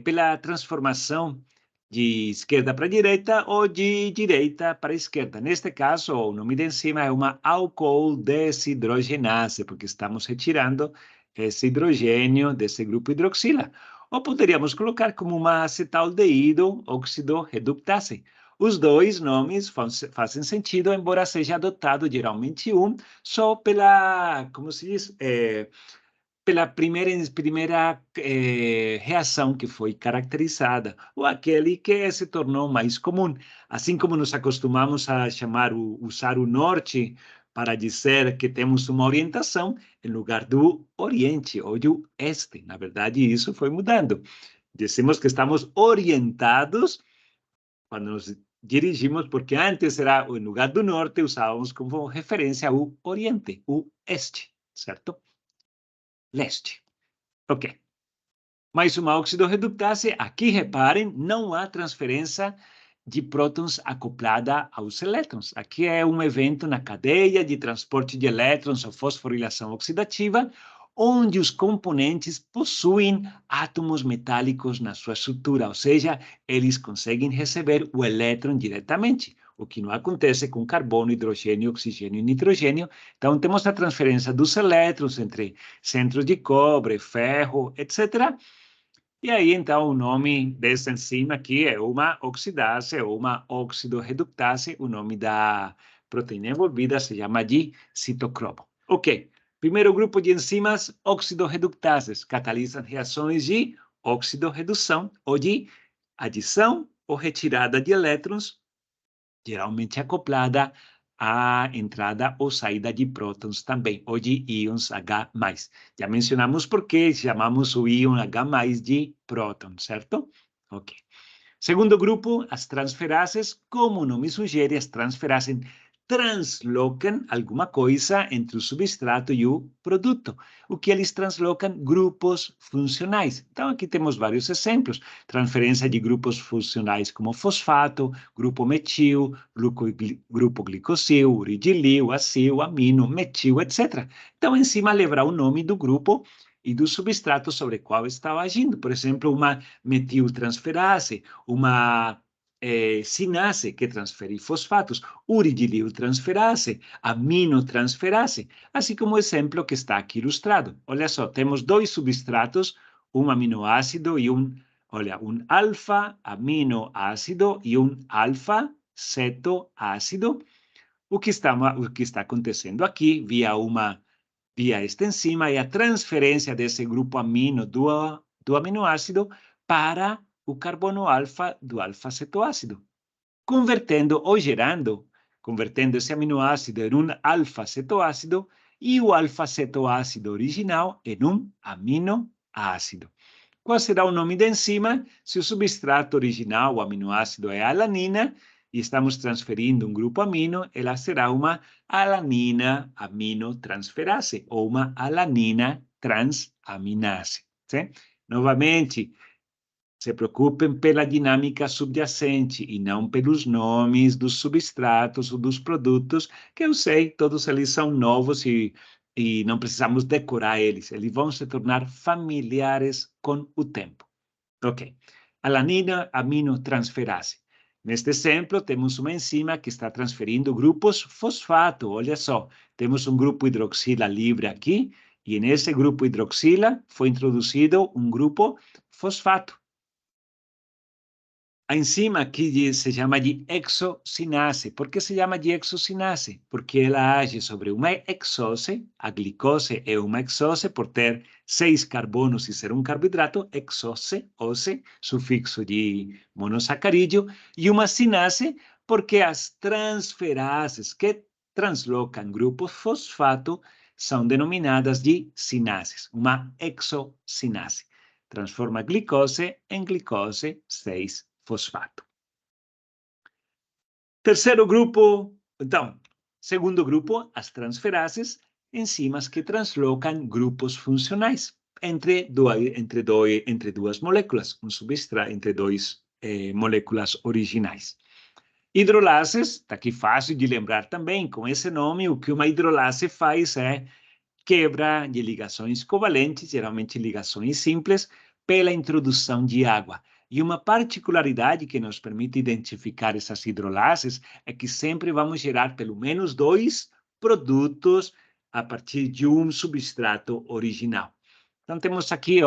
pela transformação de esquerda para direita ou de direita para esquerda. Neste caso, o nome da enzima é uma álcool desidrogenase, porque estamos retirando esse hidrogênio desse grupo hidroxila. Ou poderíamos colocar como uma acetaldeído óxido reductase. Os dois nomes fazem sentido, embora seja adotado geralmente um só pela, como se diz, pela primeira reação que foi caracterizada, ou aquele que se tornou mais comum. Assim como nos acostumamos a usar o norte para dizer que temos uma orientação, em lugar do oriente ou do este. Na verdade, isso foi mudando. Dizemos que estamos orientados quando nos dirigimos, porque antes era, em lugar do norte, usávamos como referência o oriente, o este, certo? Leste. Ok. Mais uma óxido reductase. Aqui, reparem, não há transferência de prótons acoplada aos elétrons. Aqui é um evento na cadeia de transporte de elétrons ou fosforilação oxidativa, onde os componentes possuem átomos metálicos na sua estrutura, ou seja, eles conseguem receber o elétron diretamente, o que não acontece com carbono, hidrogênio, oxigênio e nitrogênio. Então, temos a transferência dos elétrons entre centros de cobre, ferro, etc. E aí, então, o nome dessa enzima aqui é uma oxidase ou uma oxidorreductase. O nome da proteína envolvida se chama de citocromo. Ok. Primeiro grupo de enzimas oxidorreductases catalisam reações de oxidorredução ou de adição ou retirada de elétrons, geralmente acoplada à entrada ou saída de prótons também, ou de íons H+. Já mencionamos por que chamamos o íon H+, de próton, certo? Ok. Segundo grupo, as transferases, como o nome sugere, as transferases translocam alguma coisa entre o substrato e o produto. O que eles translocam? Grupos funcionais. Então, aqui temos vários exemplos. Transferência de grupos funcionais como fosfato, grupo metil, grupo glicosil, uridilil, acil, amino, metil, etc. Então, em cima levará o nome do grupo e do substrato sobre o qual estava agindo. Por exemplo, uma metiltransferase, uma sinase, que transfere fosfatos, uridililtransferase, aminotransferase, assim como o exemplo que está aqui ilustrado. Olha só, temos dois substratos, um aminoácido e um alfa-aminoácido e um alfa cetoácido. O que está acontecendo aqui, via esta enzima, é a transferência desse grupo amino do aminoácido para o carbono alfa do alfa-cetoácido, convertendo esse aminoácido em um alfa-cetoácido e o alfa-cetoácido original em um aminoácido. Qual será o nome da enzima? Se o substrato original, o aminoácido, é alanina, e estamos transferindo um grupo amino, ela será uma alanina aminotransferase, ou uma alanina transaminase. Sim? Novamente, se preocupem pela dinâmica subjacente e não pelos nomes dos substratos ou dos produtos, que eu sei, todos eles são novos e não precisamos decorar eles. Eles vão se tornar familiares com o tempo. Ok. Alanina aminotransferase. Neste exemplo, temos uma enzima que está transferindo grupos fosfato. Olha só, temos um grupo hidroxila livre aqui, e nesse grupo hidroxila foi introduzido um grupo fosfato. A enzima aqui se chama de hexocinase. Por que se chama de hexocinase? Porque ela age sobre uma hexose, a glicose é uma hexose, por ter 6 carbonos e ser um carboidrato, hexose, ose, sufixo de monossacarídeo, e uma cinase, porque as transferases que translocam grupos fosfato são denominadas de cinases, uma hexocinase. Transforma glicose em glicose 6-fosfato. Terceiro grupo, então, segundo grupo, as transferases, enzimas que translocam grupos funcionais entre duas moléculas, entre duas moléculas originais. Hidrolases, está aqui fácil de lembrar também, com esse nome, o que uma hidrolase faz é quebra de ligações covalentes, geralmente ligações simples, pela introdução de água. E uma particularidade que nos permite identificar essas hidrolases é que sempre vamos gerar pelo menos 2 produtos a partir de um substrato original. Então, temos aqui,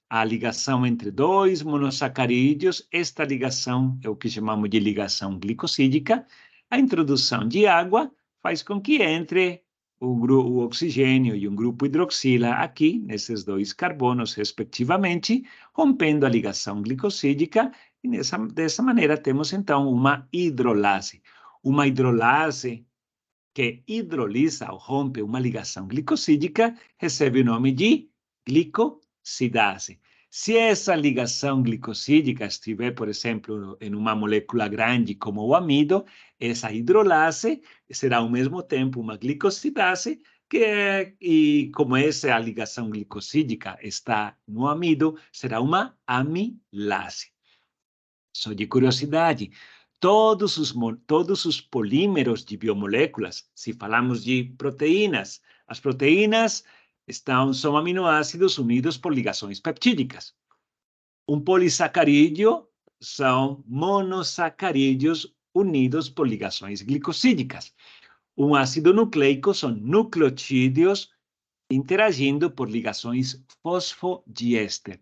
a ligação entre 2 monossacarídeos. Esta ligação é o que chamamos de ligação glicosídica. A introdução de água faz com que entre o oxigênio e um grupo hidroxila aqui, nesses 2 carbonos, respectivamente, rompendo a ligação glicosídica, e dessa maneira temos, então, uma hidrolase. Uma hidrolase que hidroliza ou rompe uma ligação glicosídica recebe o nome de glicosidase. Se essa ligação glicosídica estiver, por exemplo, em uma molécula grande como o amido, essa hidrolase será ao mesmo tempo uma glicosidase, e como essa ligação glicosídica está no amido, será uma amilase. Só de curiosidade, todos os polímeros de biomoléculas, se falamos de proteínas, as proteínas são aminoácidos unidos por ligações peptídicas. Um polissacarídeo são monossacarídeos unidos por ligações glicosídicas. Um ácido nucleico são nucleotídeos interagindo por ligações fosfodiéster.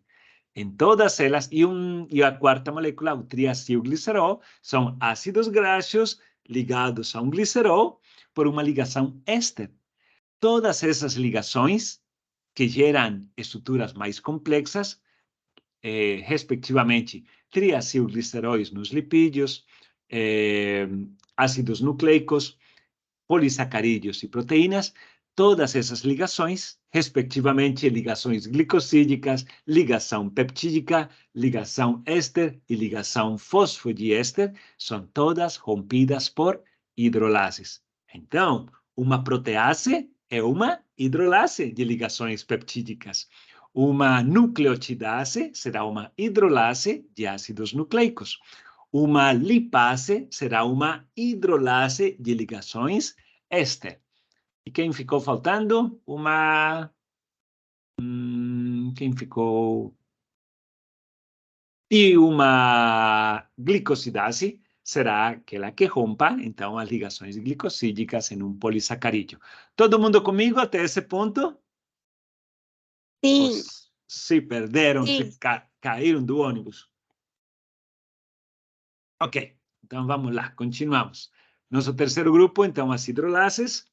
Em todas elas, e a quarta molécula, o triacilglicerol, são ácidos graxos ligados a um glicerol por uma ligação éster. Todas essas ligações que geram estruturas mais complexas, respectivamente, triacilgliceróis nos lipídios, ácidos nucleicos, polissacarídeos e proteínas, todas essas ligações, respectivamente, ligações glicosídicas, ligação peptídica, ligação éster e ligação fosfodiéster, são todas rompidas por hidrolases. Então, uma protease é uma hidrolase de ligações peptídicas. Uma nucleotidase será uma hidrolase de ácidos nucleicos. Uma lipase será uma hidrolase de ligações éster. E quem ficou faltando? Quem ficou? E uma glicosidase será aquela que rompa, então, as ligações glicosídicas em um polissacarídeo. Todo mundo comigo até esse ponto? Sim. Se perderam, Sim. se caíram do ônibus. Ok, Então, vamos lá, continuamos. Nosso terceiro grupo, então, as hidrolases.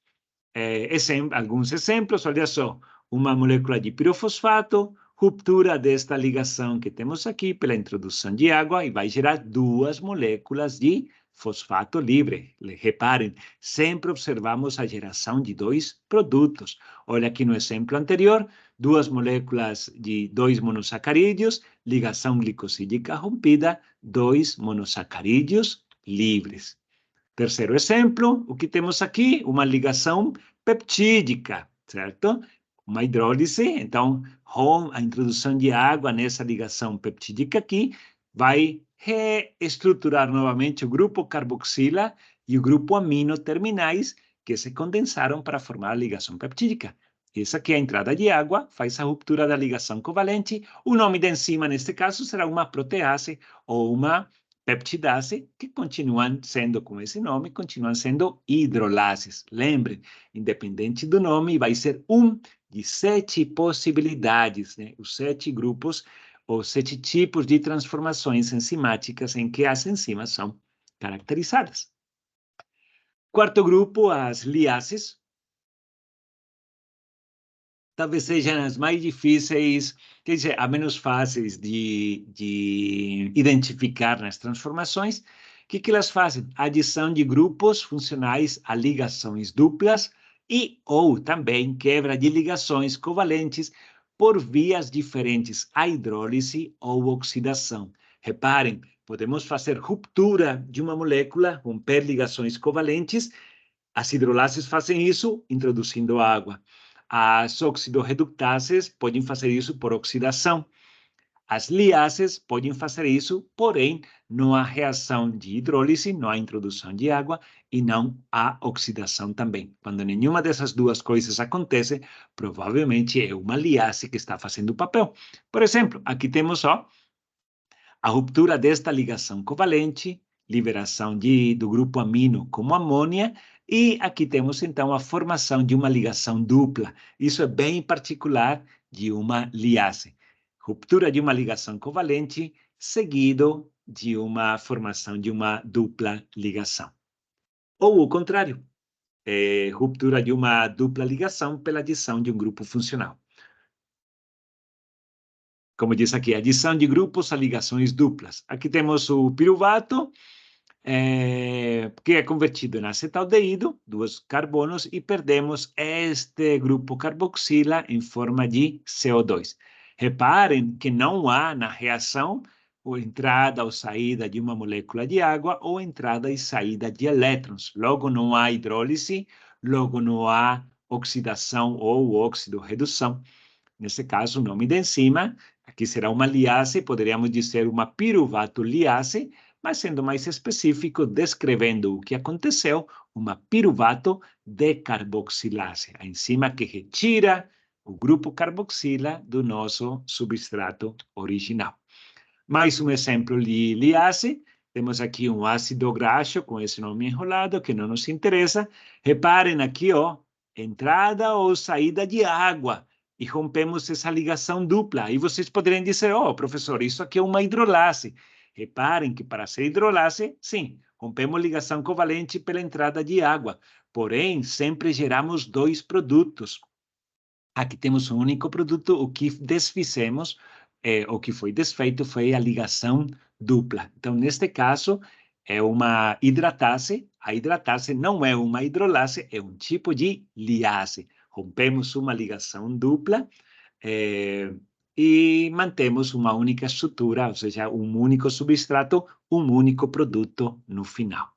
Alguns exemplos, olha só. Uma molécula de pirofosfato, ruptura desta ligação que temos aqui pela introdução de água e vai gerar duas moléculas de fosfato livre. Reparem, sempre observamos a geração de dois produtos. Olha aqui no exemplo anterior, duas moléculas de 2 monossacarídeos, ligação glicosídica rompida, 2 monossacarídeos livres. Terceiro exemplo, o que temos aqui? Uma ligação peptídica, certo? Uma hidrólise, então, a introdução de água nessa ligação peptídica aqui vai reestruturar novamente o grupo carboxila e o grupo amino terminais que se condensaram para formar a ligação peptídica. Essa aqui é a entrada de água, faz a ruptura da ligação covalente. O nome da enzima, neste caso, será uma protease ou uma peptidase, que continuam sendo, com esse nome, continuam sendo hidrolases. Lembrem, independente do nome, vai ser de 7 possibilidades, né? Os 7 grupos, ou 7 tipos de transformações enzimáticas em que as enzimas são caracterizadas. Quarto grupo, as liases. Talvez sejam as mais difíceis, quer dizer, a menos fáceis de identificar nas transformações. O que elas fazem? Adição de grupos funcionais a ligações duplas ou também quebra de ligações covalentes por vias diferentes, a hidrólise ou oxidação. Reparem, podemos fazer ruptura de uma molécula, romper ligações covalentes. As hidrolases fazem isso introduzindo água. As oxidorreductases podem fazer isso por oxidação. As liases podem fazer isso, porém, não há reação de hidrólise, não há introdução de água e não há oxidação também. Quando nenhuma dessas duas coisas acontece, provavelmente é uma liase que está fazendo o papel. Por exemplo, aqui temos a ruptura desta ligação covalente, liberação do grupo amino como amônia, e aqui temos, então, a formação de uma ligação dupla. Isso é bem particular de uma liase. Ruptura de uma ligação covalente, seguido de uma formação de uma dupla ligação. Ou o contrário, ruptura de uma dupla ligação pela adição de um grupo funcional. Como diz aqui, adição de grupos a ligações duplas. Aqui temos o piruvato, que é convertido em acetaldeído, 2 carbonos, e perdemos este grupo carboxila em forma de CO2. Reparem que não há na reação ou entrada ou saída de uma molécula de água ou entrada e saída de elétrons. Logo, não há hidrólise, logo não há oxidação ou óxido-redução. Nesse caso, o nome da enzima, aqui será uma liase, poderíamos dizer uma piruvato-liase, mas sendo mais específico, descrevendo o que aconteceu, uma piruvato decarboxilase, a enzima que retira o grupo carboxila do nosso substrato original. Mais um exemplo de liase, temos aqui um ácido graxo com esse nome enrolado, que não nos interessa. Reparem aqui, entrada ou saída de água, e rompemos essa ligação dupla. E vocês poderiam dizer, professor, isso aqui é uma hidrolase. Reparem que para ser hidrolase, sim, rompemos ligação covalente pela entrada de água. Porém, sempre geramos 2 produtos. Aqui temos um único produto, o que desfizemos, o que foi desfeito foi a ligação dupla. Então, neste caso, é uma hidratase. A hidratase não é uma hidrolase, é um tipo de liase. Rompemos uma ligação dupla e mantemos uma única estrutura, ou seja, um único substrato, um único produto no final.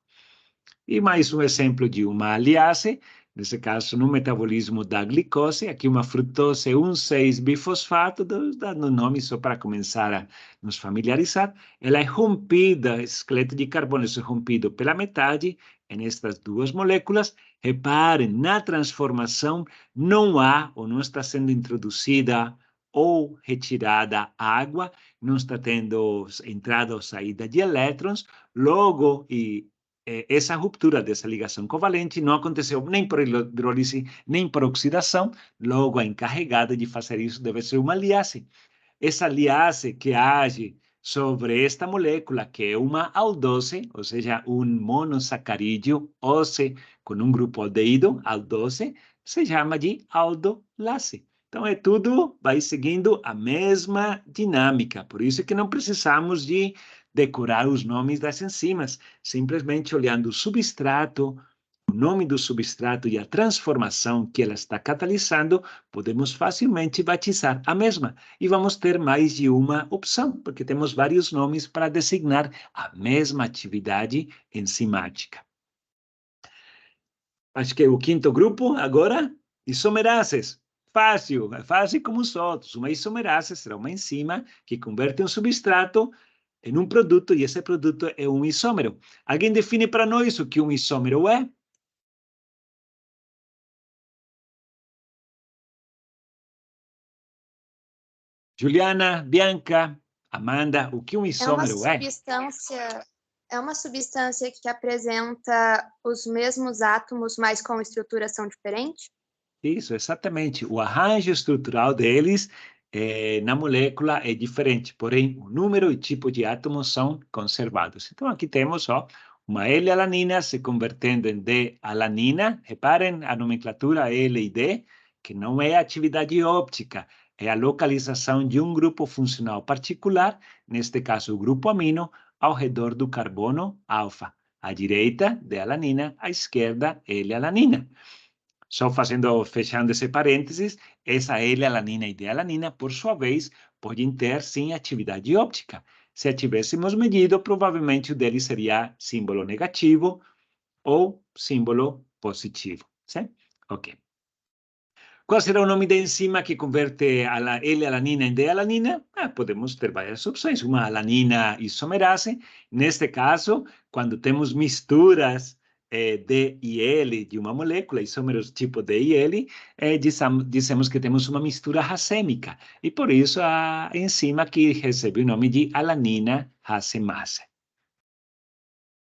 E mais um exemplo de uma liase, nesse caso, no metabolismo da glicose, aqui uma frutose 1,6-bifosfato, dando nome só para começar a nos familiarizar. Ela é rompida, esqueleto de carbono é rompido pela metade, nestas 2 moléculas. Reparem, na transformação não há ou não está sendo introduzida ou retirada água, não está tendo entrada ou saída de elétrons, logo, essa ruptura dessa ligação covalente não aconteceu nem por hidrólise, nem por oxidação, logo a encarregada de fazer isso deve ser uma liase. Essa liase que age sobre esta molécula, que é uma aldose, ou seja, um monossacarídeo OC com um grupo aldeído, aldose, se chama de aldolase. Então, tudo vai seguindo a mesma dinâmica. Por isso que não precisamos de decorar os nomes das enzimas. Simplesmente olhando o substrato, o nome do substrato e a transformação que ela está catalisando, podemos facilmente batizar a mesma. E vamos ter mais de uma opção, porque temos vários nomes para designar a mesma atividade enzimática. Acho que o quinto grupo agora, isomerases. Fácil, é fácil como os outros. Uma isomerase será uma enzima que converte um substrato em um produto, e esse produto é um isômero. Alguém define para nós o que um isômero é? Juliana, Bianca, Amanda, o que um isômero é? É uma substância que apresenta os mesmos átomos, mas com estruturação diferente? Isso, exatamente. O arranjo estrutural deles na molécula é diferente, porém, o número e tipo de átomos são conservados. Então, aqui temos uma L-alanina se convertendo em D-alanina. Reparem a nomenclatura L e D, que não é atividade óptica, é a localização de um grupo funcional particular, neste caso o grupo amino, ao redor do carbono alfa. À direita, D-alanina, à esquerda, L-alanina. Só fechando esse parênteses, essa L-alanina e D-alanina, por sua vez, podem ter, sim, atividade óptica. Se a tivéssemos medido, provavelmente o dele seria símbolo negativo ou símbolo positivo, certo? Ok. Qual será o nome da enzima que converte a L-alanina em D-alanina? Podemos ter várias opções. Uma alanina isomerase. Neste caso, quando temos misturas D e L de uma molécula, isômeros tipo D e L, dizemos que temos uma mistura racêmica. E por isso a enzima que recebe o nome de alanina racemase.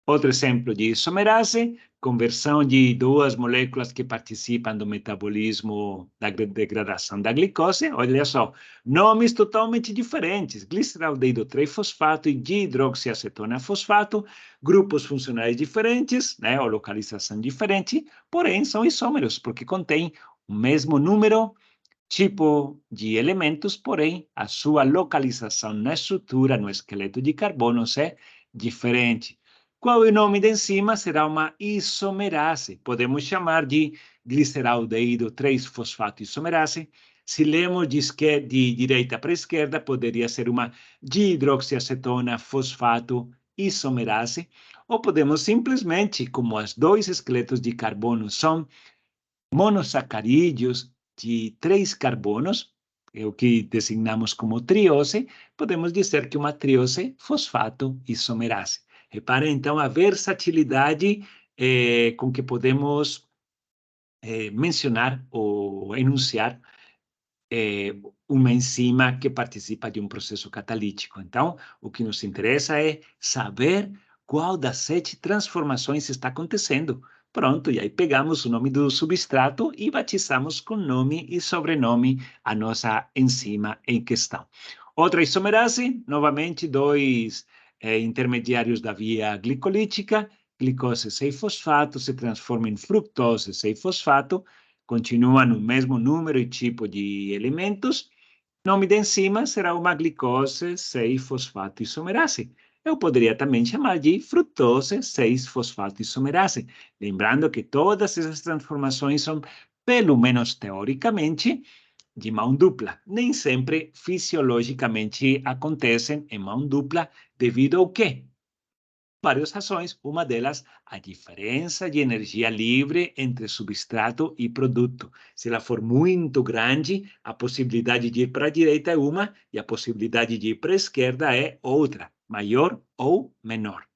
Outro exemplo de isomerase, conversão de duas moléculas que participam do metabolismo da degradação da glicose. Olha só, nomes totalmente diferentes. Gliceraldeído 3-fosfato e dihidroxiacetona fosfato, grupos funcionais diferentes, né, ou localização diferente, porém são isômeros, porque contêm o mesmo número, tipo de elementos, porém a sua localização na estrutura, no esqueleto de carbono, é diferente. Qual é o nome da enzima? Será uma isomerase. Podemos chamar de gliceraldeído 3-fosfato isomerase. Se lemos de direita para esquerda, poderia ser uma dihidroxiacetona fosfato isomerase. Ou podemos simplesmente, como os dois esqueletos de carbono são monossacarídeos de 3 carbonos, é o que designamos como triose, podemos dizer que uma triose fosfato isomerase. Reparem, então, a versatilidade com que podemos mencionar ou enunciar uma enzima que participa de um processo catalítico. Então, o que nos interessa é saber qual das 7 transformações está acontecendo. Pronto, e aí pegamos o nome do substrato e batizamos com nome e sobrenome a nossa enzima em questão. Outra isomerase, novamente, dois intermediários da via glicolítica, glicose 6-fosfato se transforma em fructose 6-fosfato, continua no mesmo número e tipo de elementos. Nome da enzima será uma glicose 6-fosfato isomerase. Eu poderia também chamar de frutose 6-fosfato isomerase. Lembrando que todas essas transformações são, pelo menos teoricamente, de mão dupla. Nem sempre fisiologicamente acontecem em mão dupla devido ao quê? Várias razões. Uma delas, a diferença de energia livre entre substrato e produto. Se ela for muito grande, a possibilidade de ir para a direita é uma e a possibilidade de ir para a esquerda é outra, maior ou menor.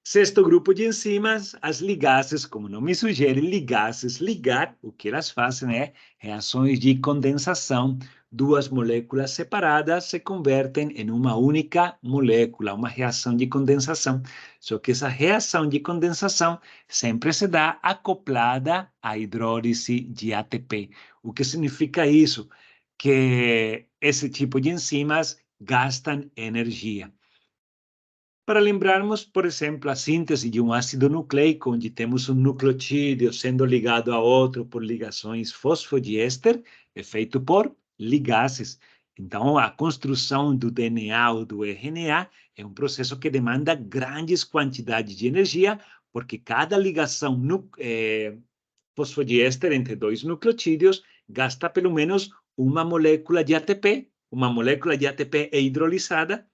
Sexto grupo de enzimas, as ligases, como o nome sugere, ligases, ligar, o que elas fazem é reações de condensação. Duas moléculas separadas se convertem em uma única molécula, uma reação de condensação. Só que essa reação de condensação sempre se dá acoplada à hidrólise de ATP. O que significa isso? Que esse tipo de enzimas gastam energia. Para lembrarmos, por exemplo, a síntese de um ácido nucleico, onde temos um nucleotídeo sendo ligado a outro por ligações fosfodiéster, é feito por ligases. Então, a construção do DNA ou do RNA é um processo que demanda grandes quantidades de energia, porque cada ligação fosfodiéster entre dois nucleotídeos gasta pelo menos uma molécula de ATP. Uma molécula de ATP é hidrolisada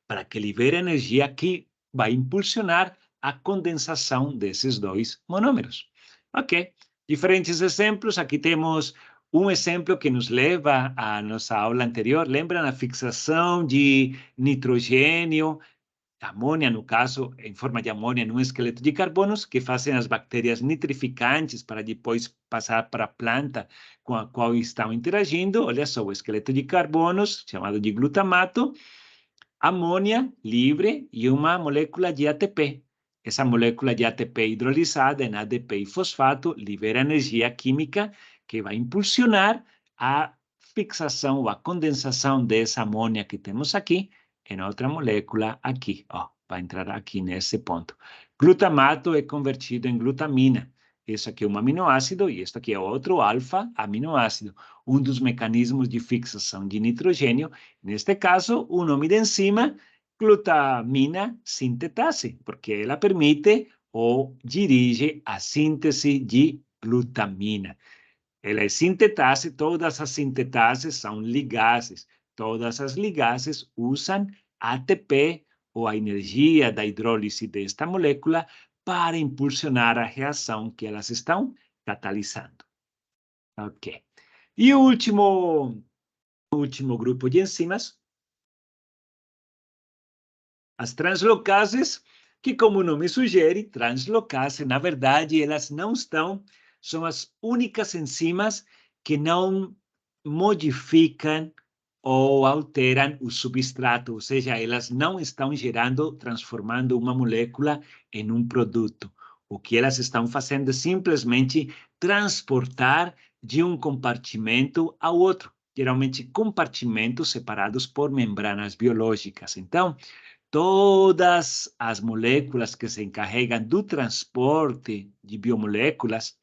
para que libere energia que vai impulsionar a condensação desses dois monômeros. Ok, diferentes exemplos. Aqui temos um exemplo que nos leva à nossa aula anterior. Lembram a fixação de nitrogênio, amônia, no caso, em forma de amônia num esqueleto de carbonos, que fazem as bactérias nitrificantes para depois passar para a planta com a qual estão interagindo. Olha só, o esqueleto de carbonos, chamado de glutamato, amônia livre e uma molécula de ATP. Essa molécula de ATP hidrolisada em ADP e fosfato libera energia química que vai impulsionar a fixação ou a condensação dessa amônia que temos aqui em outra molécula aqui. Ó, vai entrar aqui nesse ponto. Glutamato é convertido em glutamina. Esse aqui é um aminoácido e este aqui é outro alfa-aminoácido. Um dos mecanismos de fixação de nitrogênio, neste caso, o nome da enzima, glutamina sintetase, porque ela permite ou dirige a síntese de glutamina. Ela é sintetase, todas as sintetases são ligases. Todas as ligases usam ATP, ou a energia da hidrólise desta molécula, para impulsionar a reação que elas estão catalisando. Ok. E o último grupo de enzimas, as translocases, que, como o nome sugere, translocase, na verdade, elas não são as únicas enzimas que não modificam ou alteram o substrato, ou seja, elas não estão transformando uma molécula em um produto. O que elas estão fazendo é simplesmente transportar de um compartimento ao outro, geralmente compartimentos separados por membranas biológicas. Então, todas as moléculas que se encarregam do transporte de biomoléculas,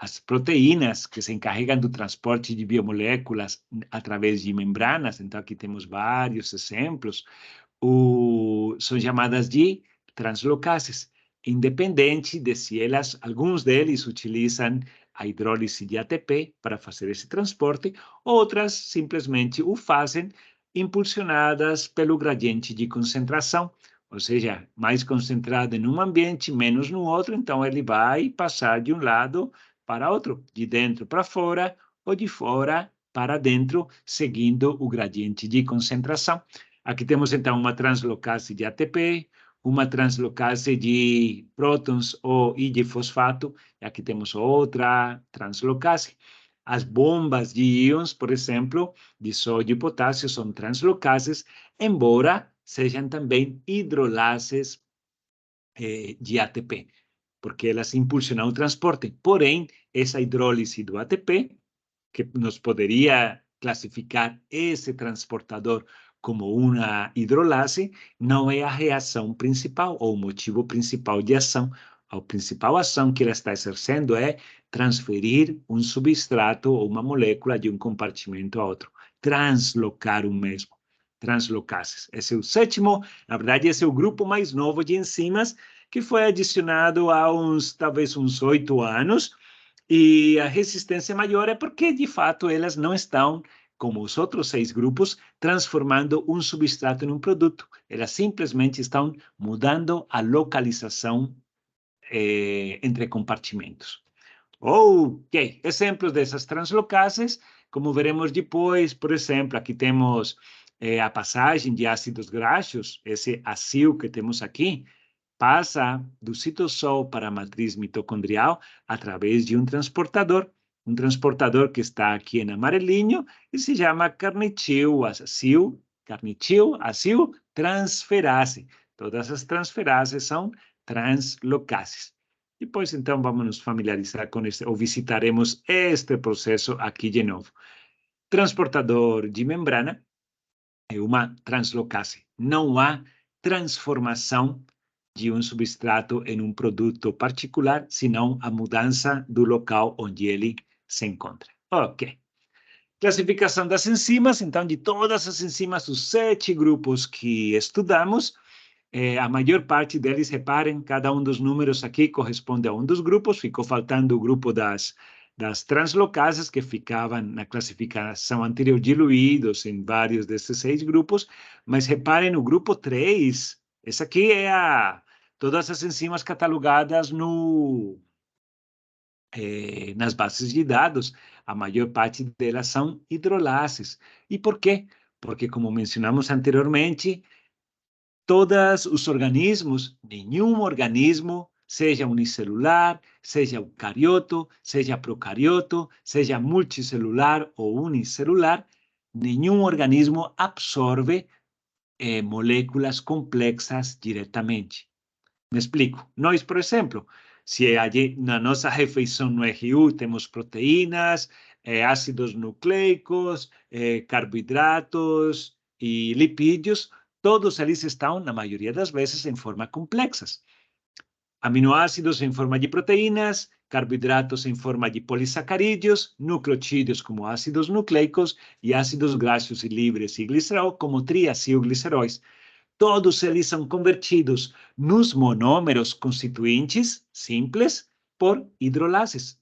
as proteínas que se encarregam do transporte de biomoléculas através de membranas, então aqui temos vários exemplos, são chamadas de translocases, independente de se alguns deles utilizam a hidrólise de ATP para fazer esse transporte, outras simplesmente o fazem impulsionadas pelo gradiente de concentração, ou seja, mais concentrado em um ambiente, menos no outro, então ele vai passar de um lado para outro, de dentro para fora ou de fora para dentro, seguindo o gradiente de concentração. Aqui temos, então, uma translocase de ATP, uma translocase de prótons e de fosfato, e aqui temos outra translocase. As bombas de íons, por exemplo, de sódio e potássio, são translocases, embora sejam também hidrolases de ATP, porque elas impulsionam o transporte. Porém, essa hidrólise do ATP, que nos poderia classificar esse transportador como uma hidrolase, não é a reação principal ou o motivo principal de ação. A principal ação que ela está exercendo é transferir um substrato ou uma molécula de um compartimento a outro, translocar o mesmo. Translocases. Esse é o sétimo, na verdade, esse é o grupo mais novo de enzimas que foi adicionado há talvez uns 8 anos, e a resistência maior é porque, de fato, elas não estão, como os outros 6 grupos, transformando um substrato em um produto. Elas simplesmente estão mudando a localização entre compartimentos. Ok, exemplos dessas translocases, como veremos depois, por exemplo, aqui temos a passagem de ácidos graxos, esse acil que temos aqui, passa do citosol para a matriz mitocondrial através de um transportador que está aqui em amarelinho e se chama carnitil-acil transferase. Todas as transferases são translocases. Depois, então, vamos nos familiarizar com isso, ou visitaremos este processo aqui de novo. Transportador de membrana é uma translocase. Não há transformação de um substrato em um produto particular, senão a mudança do local onde ele se encontra. Ok. Classificação das enzimas, então, de todas as enzimas, os 7 grupos que estudamos, a maior parte deles, reparem, cada um dos números aqui corresponde a um dos grupos, ficou faltando o grupo das translocases, que ficavam na classificação anterior diluídos em vários desses 6 grupos, mas reparem, o grupo 3, essa aqui é todas as enzimas catalogadas nas bases de dados, a maior parte delas são hidrolases. E por quê? Porque, como mencionamos anteriormente, todos os organismos, nenhum organismo, seja unicelular, seja eucarioto, seja procarioto, seja multicelular ou unicelular, nenhum organismo absorve moléculas complexas diretamente. Me explico. Nós, por exemplo, se na nossa refeição no RU temos proteínas, ácidos nucleicos, carboidratos e lipídios, todos eles estão, na maioria das vezes, em forma complexas. Aminoácidos em forma de proteínas, carboidratos em forma de polissacarídeos, nucleotídeos como ácidos nucleicos e ácidos graxos e livres e glicerol como triacilgliceróis. Todos eles são convertidos nos monômeros constituintes simples por hidrolases.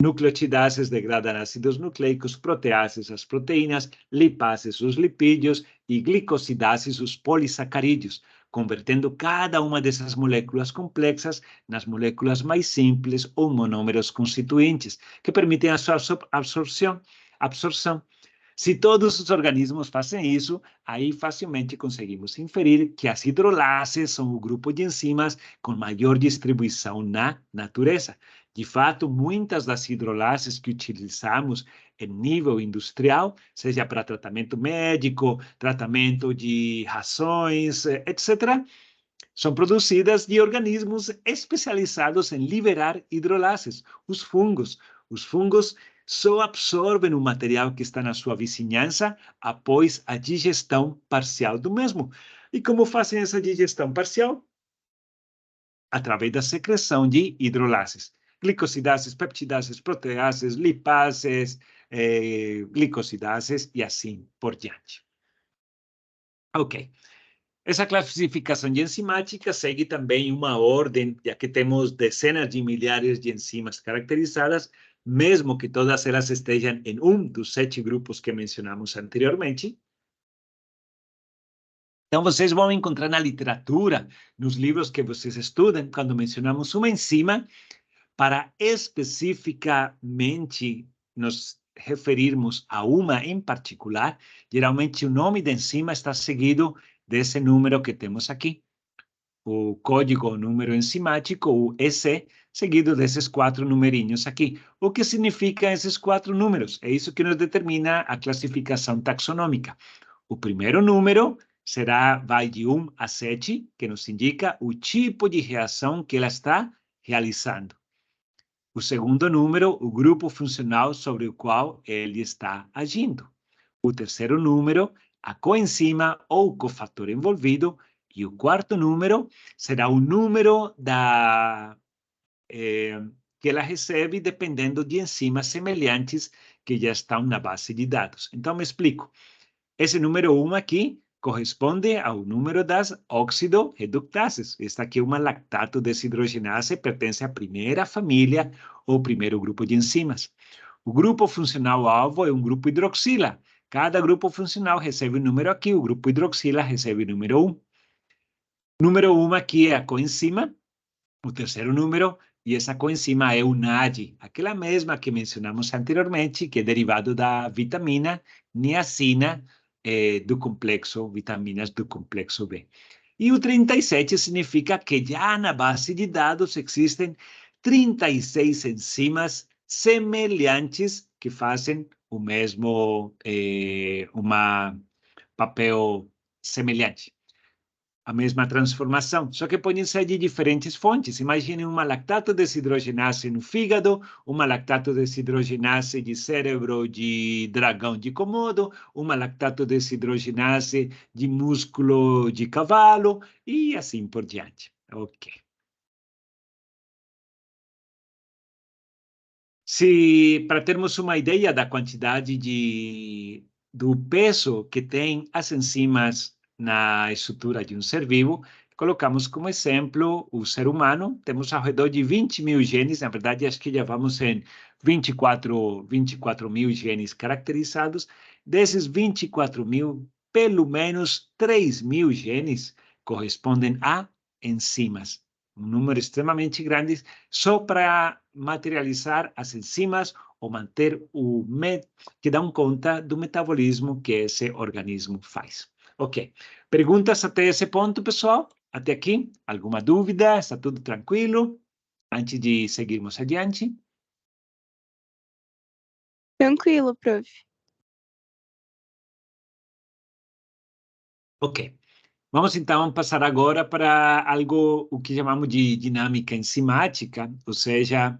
Nucleotidases degradam ácidos nucleicos, proteases as proteínas, lipases os lipídios e glicosidases os polissacarídeos, convertendo cada uma dessas moléculas complexas nas moléculas mais simples ou monômeros constituintes, que permitem a sua absorção. Se todos os organismos fazem isso, aí facilmente conseguimos inferir que as hidrolases são o grupo de enzimas com maior distribuição na natureza. De fato, muitas das hidrolases que utilizamos em nível industrial, seja para tratamento médico, tratamento de rações, etc., são produzidas de organismos especializados em liberar hidrolases, os fungos. Os fungos só absorvem o material que está na sua vizinhança após a digestão parcial do mesmo. E como fazem essa digestão parcial? Através da secreção de hidrolases. Glicosidases, peptidases, proteases, lipases, glicosidases e assim por diante. Ok. Essa classificação de enzimática segue também uma ordem, já que temos dezenas de milhares de enzimas caracterizadas, mesmo que todas elas estejam em um dos 7 grupos que mencionamos anteriormente. Então, vocês vão encontrar na literatura, nos livros que vocês estudam, quando mencionamos uma enzima, para especificamente nos referirmos a uma em particular, geralmente o nome da enzima está seguido desse número que temos aqui. O código, o número enzimático, o EC, seguido desses 4 numerinhos aqui. O que significam esses 4 números? É isso que nos determina a classificação taxonômica. O primeiro número vai de 1 a 7, que nos indica o tipo de reação que ela está realizando. O segundo número, o grupo funcional sobre o qual ele está agindo. O terceiro número, a coenzima ou cofator envolvido. E o quarto número será o número que ela recebe dependendo de enzimas semelhantes que já estão na base de dados. Então, me explico. Esse número 1 aqui corresponde ao número das oxidorreductases. Esta aqui é uma lactato desidrogenase, pertence à primeira família ou primeiro grupo de enzimas. O grupo funcional alvo é um grupo hidroxila. Cada grupo funcional recebe um número aqui, o grupo hidroxila recebe o número 1. Número 1 aqui é a coenzima, o terceiro número, e essa coenzima é o NAD, aquela mesma que mencionamos anteriormente, que é derivado da vitamina niacina do complexo, vitaminas do complexo B. E o 37 significa que já na base de dados existem 36 enzimas semelhantes que fazem o mesmo, papel semelhante. a mesma transformação, só que podem ser de diferentes fontes. Imagine uma lactato desidrogenase no fígado, uma lactato desidrogenase de cérebro de dragão de Komodo, uma lactato desidrogenase de músculo de cavalo, e assim por diante. Ok. Se, para termos uma ideia da quantidade do peso que tem as enzimas na estrutura de um ser vivo, colocamos como exemplo o ser humano. Temos ao redor de 20.000 genes, na verdade, acho que já vamos em 24.000 genes caracterizados. Desses 24.000, pelo menos 3.000 genes correspondem a enzimas. Um número extremamente grande, só para materializar as enzimas ou manter que dão conta do metabolismo que esse organismo faz. Ok. Perguntas até esse ponto, pessoal? Até aqui? Alguma dúvida? Está tudo tranquilo? Antes de seguirmos adiante? Tranquilo, prof. Ok. Vamos então passar agora para algo, o que chamamos de dinâmica enzimática, ou seja,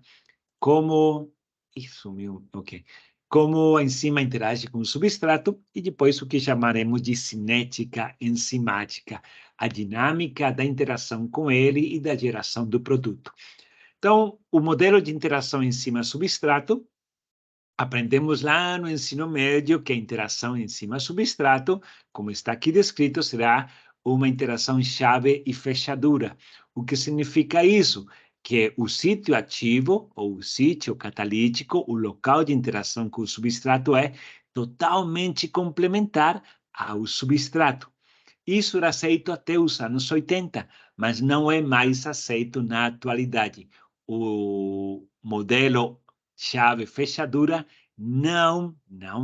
como... Isso, meu, ok. Como a enzima interage com o substrato e depois o que chamaremos de cinética enzimática, a dinâmica da interação com ele e da geração do produto. Então, o modelo de interação enzima-substrato, aprendemos lá no ensino médio que a interação enzima-substrato, como está aqui descrito, será uma interação chave e fechadura. O que significa isso? Que o sítio ativo, ou o sítio catalítico, o local de interação com o substrato é totalmente complementar ao substrato. Isso era aceito até os anos 80, mas não é mais aceito na atualidade. O modelo chave-fechadura não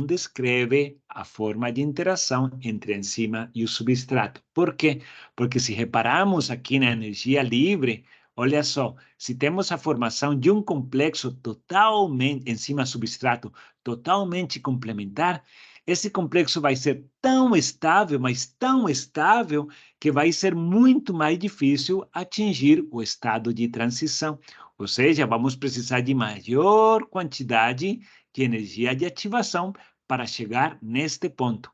descreve a forma de interação entre a enzima e o substrato. Por quê? Porque se repararmos aqui na energia livre, olha só, se temos a formação de um complexo totalmente, enzima-substrato, totalmente complementar, esse complexo vai ser tão estável, mas tão estável, que vai ser muito mais difícil atingir o estado de transição. Ou seja, vamos precisar de maior quantidade de energia de ativação para chegar neste ponto.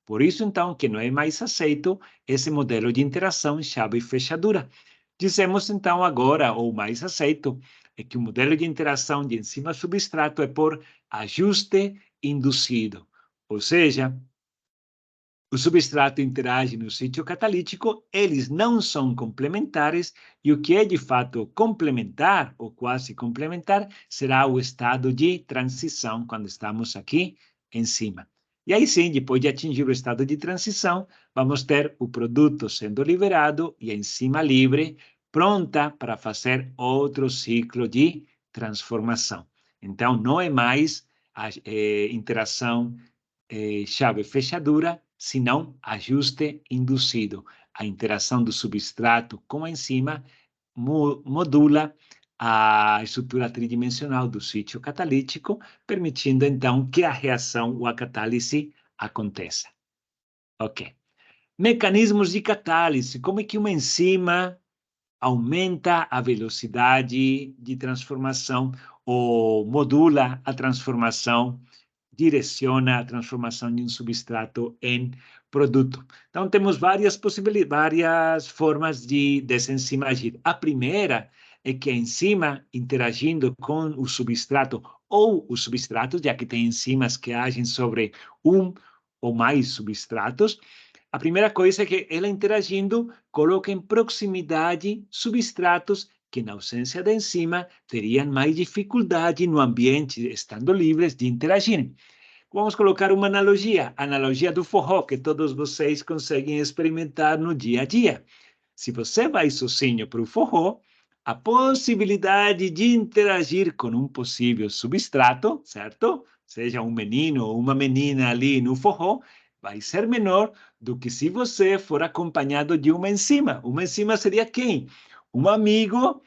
Por isso, então, que não é mais aceito esse modelo de interação chave e fechadura. Dizemos, então, agora, ou mais aceito, é que o modelo de interação de enzima-substrato é por ajuste induzido. Ou seja, o substrato interage no sítio catalítico, eles não são complementares, e o que é de fato complementar, ou quase complementar, será o estado de transição, quando estamos aqui em cima. E aí sim, depois de atingir o estado de transição, vamos ter o produto sendo liberado e a enzima livre, pronta para fazer outro ciclo de transformação. Então, não é mais a interação chave-fechadura, senão ajuste induzido. A interação do substrato com a enzima modula a estrutura tridimensional do sítio catalítico, permitindo, então, que a reação ou a catálise aconteça. Ok. Mecanismos de catálise. Como é que uma enzima aumenta a velocidade de transformação ou modula a transformação, direciona a transformação de um substrato em produto? Então, temos várias possibilidades, várias formas de dessa enzima agir. A primeira é que a enzima, interagindo com o substrato ou os substratos, já que tem enzimas que agem sobre um ou mais substratos, a primeira coisa é que ela interagindo coloca em proximidade substratos que, na ausência da enzima, teriam mais dificuldade no ambiente, estando livres de interagir. Vamos colocar uma analogia, a analogia do forró, que todos vocês conseguem experimentar no dia a dia. Se você vai sozinho para o forró, a possibilidade de interagir com um possível substrato, certo? Seja um menino ou uma menina ali no forró, vai ser menor do que se você for acompanhado de uma enzima. Uma enzima seria quem? Um amigo,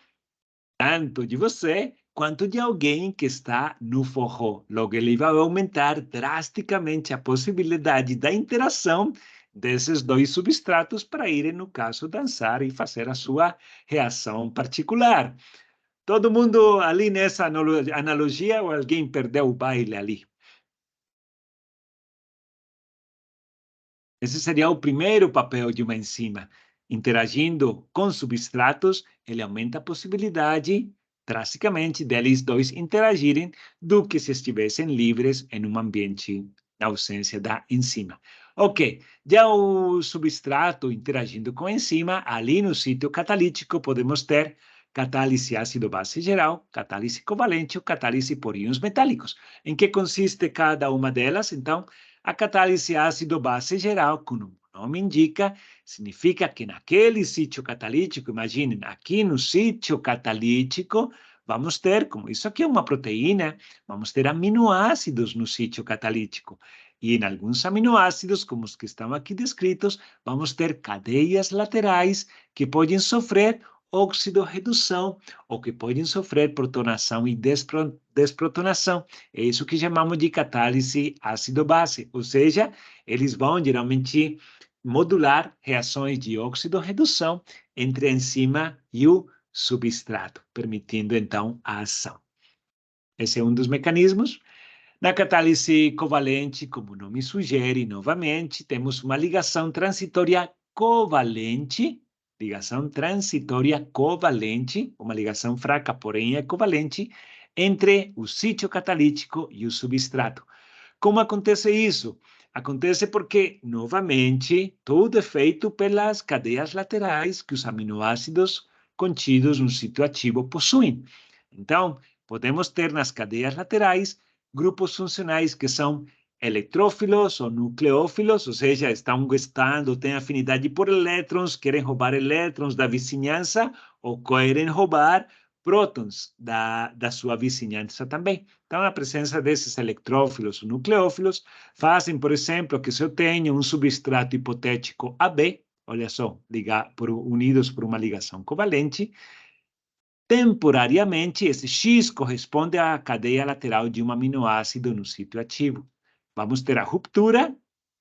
tanto de você quanto de alguém que está no forró. Logo, ele vai aumentar drasticamente a possibilidade da interação desses dois substratos para irem, no caso, dançar e fazer a sua reação particular. Todo mundo ali nessa analogia ou alguém perdeu o baile ali? Esse seria o primeiro papel de uma enzima. Interagindo com substratos, ele aumenta a possibilidade, drasticamente, deles dois interagirem do que se estivessem livres em um ambiente na ausência da enzima. Ok, já o substrato interagindo com a enzima, ali no sítio catalítico podemos ter catálise ácido-base geral, catálise covalente ou catálise por íons metálicos. Em que consiste cada uma delas? Então, a catálise ácido-base geral, como o nome indica, significa que naquele sítio catalítico, imaginem, aqui no sítio catalítico, vamos ter, como isso aqui é uma proteína, vamos ter aminoácidos no sítio catalítico. E em alguns aminoácidos, como os que estão aqui descritos, vamos ter cadeias laterais que podem sofrer oxidorredução ou que podem sofrer protonação e desprotonação. É isso que chamamos de catálise ácido-base, ou seja, eles vão geralmente modular reações de oxidorredução entre a enzima e o substrato, permitindo então a ação. Esse é um dos mecanismos. Na catálise covalente, como o nome sugere, novamente, temos uma ligação transitória covalente, uma ligação fraca, porém é covalente, entre o sítio catalítico e o substrato. Como acontece isso? Acontece porque, novamente, tudo é feito pelas cadeias laterais que os aminoácidos contidos no sítio ativo possuem. Então, podemos ter nas cadeias laterais grupos funcionais que são eletrófilos ou nucleófilos, ou seja, estão gostando, têm afinidade por elétrons, querem roubar elétrons da vizinhança ou querem roubar prótons da sua vizinhança também. Então, a presença desses eletrófilos ou nucleófilos fazem, por exemplo, que se eu tenho um substrato hipotético AB, olha só, unidos por uma ligação covalente, temporariamente, esse X corresponde à cadeia lateral de um aminoácido no sítio ativo. Vamos ter a ruptura,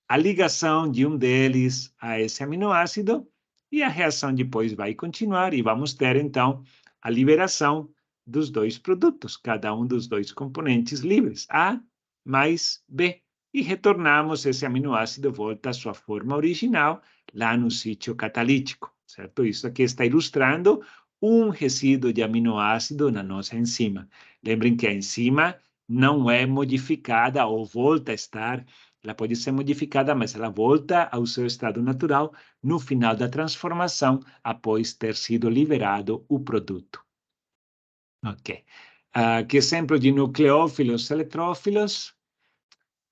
a ligação de um deles a esse aminoácido, e a reação depois vai continuar, e vamos ter, então, a liberação dos dois produtos, cada um dos dois componentes livres, A mais B. E retornamos esse aminoácido, volta à sua forma original, lá no sítio catalítico, certo? Isso aqui está ilustrando um resíduo de aminoácido na nossa enzima. Lembrem que a enzima não é modificada ou volta a estar, ela pode ser modificada, mas ela volta ao seu estado natural no final da transformação, após ter sido liberado o produto. Ok. Que exemplo de nucleófilos, eletrófilos.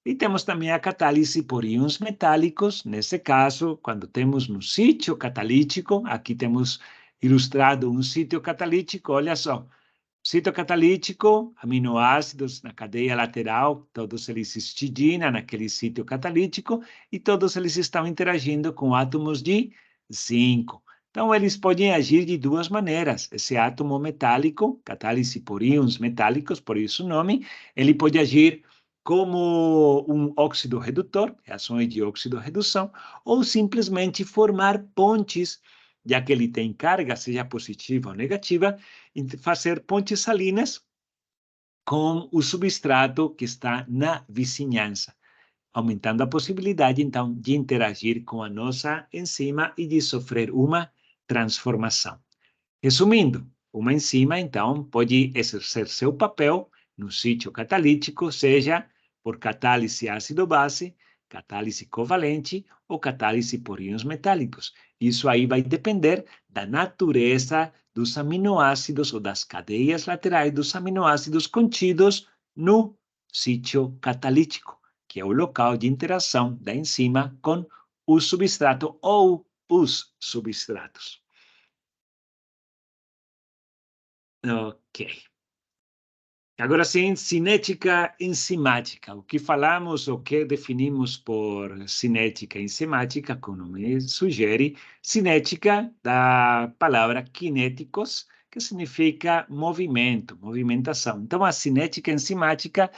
E temos também a catálise por íons metálicos. Nesse caso, quando temos no sítio catalítico, aqui temos ilustrado um sítio catalítico, olha só. Sítio catalítico, aminoácidos na cadeia lateral, todos eles histidina naquele sítio catalítico, e todos eles estão interagindo com átomos de zinco. Então, eles podem agir de duas maneiras. Esse átomo metálico, catálise por íons metálicos, por isso o nome, ele pode agir como um óxido redutor, reações de oxidorredução, ou simplesmente formar pontes, já que ele tem carga, seja positiva ou negativa, fazer pontes salinas com o substrato que está na vizinhança, aumentando a possibilidade, então, de interagir com a nossa enzima e de sofrer uma transformação. Resumindo, uma enzima, então, pode exercer seu papel no sítio catalítico, seja por catálise ácido-base, catálise covalente ou catálise por íons metálicos. Isso aí vai depender da natureza dos aminoácidos ou das cadeias laterais dos aminoácidos contidos no sítio catalítico, que é o local de interação da enzima com o substrato ou os substratos. Ok. Agora sim, cinética enzimática. O que falamos, o que definimos por cinética enzimática, como o nome sugere, cinética da palavra kinéticos, que significa movimento, movimentação. Então, a cinética enzimática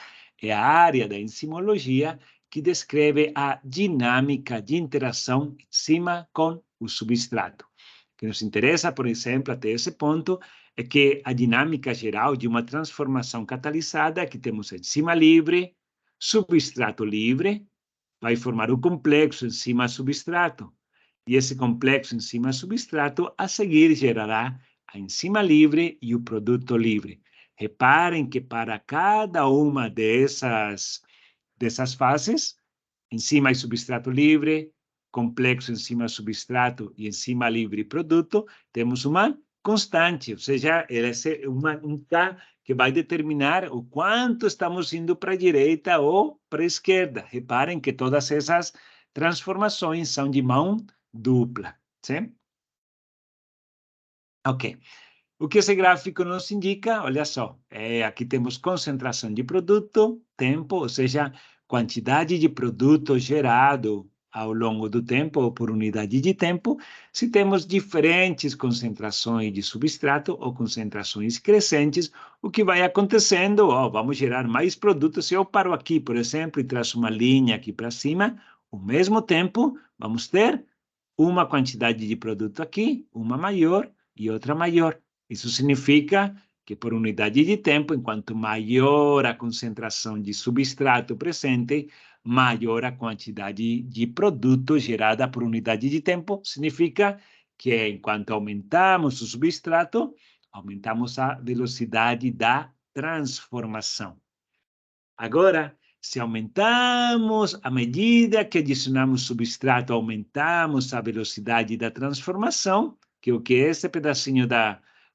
é a área da enzimologia que descreve a dinâmica de interação enzima com o substrato. O que nos interessa, por exemplo, até esse ponto, é que a dinâmica geral de uma transformação catalisada, que temos enzima livre, substrato livre, vai formar o complexo enzima-substrato. E esse complexo enzima-substrato, a seguir, gerará a enzima livre e o produto livre. Reparem que para cada uma dessas fases, enzima e substrato livre, complexo enzima-substrato e enzima livre e produto, temos uma constante, ou seja, esse é um K que vai determinar o quanto estamos indo para a direita ou para a esquerda. Reparem que todas essas transformações são de mão dupla, sim? Ok. O que esse gráfico nos indica, olha só, aqui temos concentração de produto, tempo, ou seja, quantidade de produto gerado ao longo do tempo ou por unidade de tempo, se temos diferentes concentrações de substrato ou concentrações crescentes, o que vai acontecendo, vamos gerar mais produtos. Se eu paro aqui, por exemplo, e traço uma linha aqui para cima, ao mesmo tempo, vamos ter uma quantidade de produto aqui, uma maior e outra maior. Isso significa que, por unidade de tempo, enquanto maior a concentração de substrato presente, maior a quantidade de produto gerada por unidade de tempo. Significa que, enquanto aumentamos o substrato, aumentamos a velocidade da transformação. Agora, se aumentamos, à medida que adicionamos substrato, aumentamos a velocidade da transformação, que é o que esse pedacinho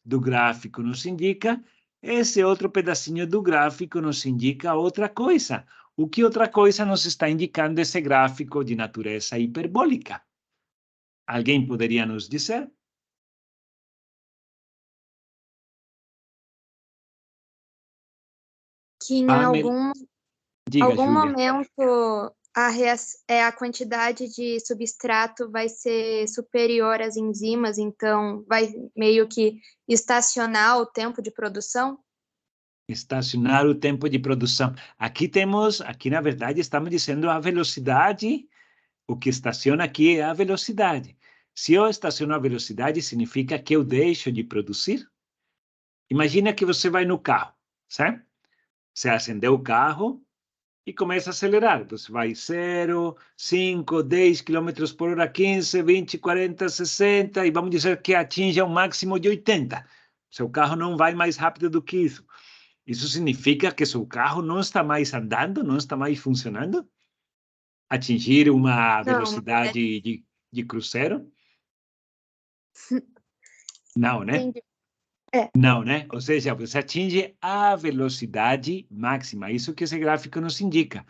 do gráfico nos indica, esse outro pedacinho do gráfico nos indica outra coisa. O que outra coisa nos está indicando esse gráfico de natureza hiperbólica? Alguém poderia nos dizer? Que em Diga, algum Júlia. momento a quantidade de substrato vai ser superior às enzimas, então vai meio que estacionar o tempo de produção? Estacionar o tempo de produção. Aqui, na verdade, estamos dizendo a velocidade. O que estaciona aqui é a velocidade. Se eu estaciono a velocidade, significa que eu deixo de produzir. Imagina que você vai no carro, certo? Você acendeu o carro e começa a acelerar. Você vai 0, 5, 10 km por hora, 15, 20, 40, 60, e vamos dizer que atinja um máximo de 80. Seu carro não vai mais rápido do que isso. Isso significa que seu carro não está mais andando, não está mais funcionando? Atingir uma velocidade de cruzeiro? Não, né? Entendi. Não, né? Ou seja, você atinge a velocidade máxima. Isso que esse gráfico nos indica.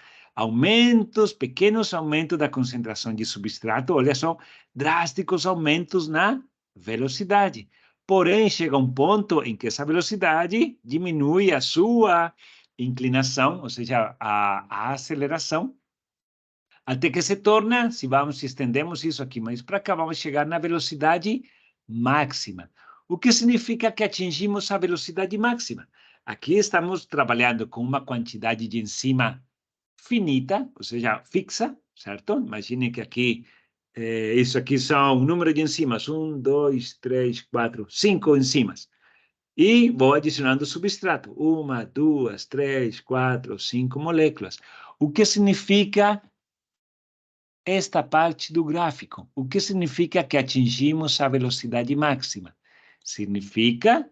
Pequenos aumentos da concentração de substrato, olha só, drásticos aumentos na velocidade. Porém, chega um ponto em que essa velocidade diminui a sua inclinação, ou seja, a aceleração, até que se torna, se estendemos isso aqui mais para cá, vamos chegar na velocidade máxima. O que significa que atingimos a velocidade máxima? Aqui estamos trabalhando com uma quantidade de enzima finita, ou seja, fixa, certo? Imagine que aqui, isso aqui são um número de enzimas, 1, 2, 3, 4, 5 enzimas. E vou adicionando substrato, 1, 2, 3, 4, 5 moléculas. O que significa esta parte do gráfico? O que significa que atingimos a velocidade máxima? Significa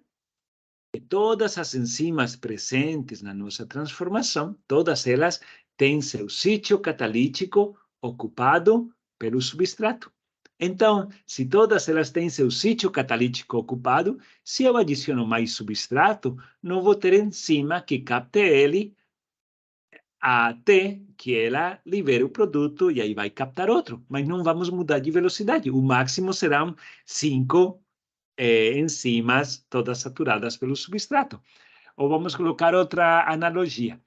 que todas as enzimas presentes na nossa transformação, todas elas têm seu sítio catalítico ocupado pelo substrato. Então, se todas elas têm seu sítio catalítico ocupado, se eu adiciono mais substrato, não vou ter enzima que capte ele até que ela libere o produto e aí vai captar outro. Mas não vamos mudar de velocidade. O máximo serão 5 enzimas todas saturadas pelo substrato. Ou vamos colocar outra analogia.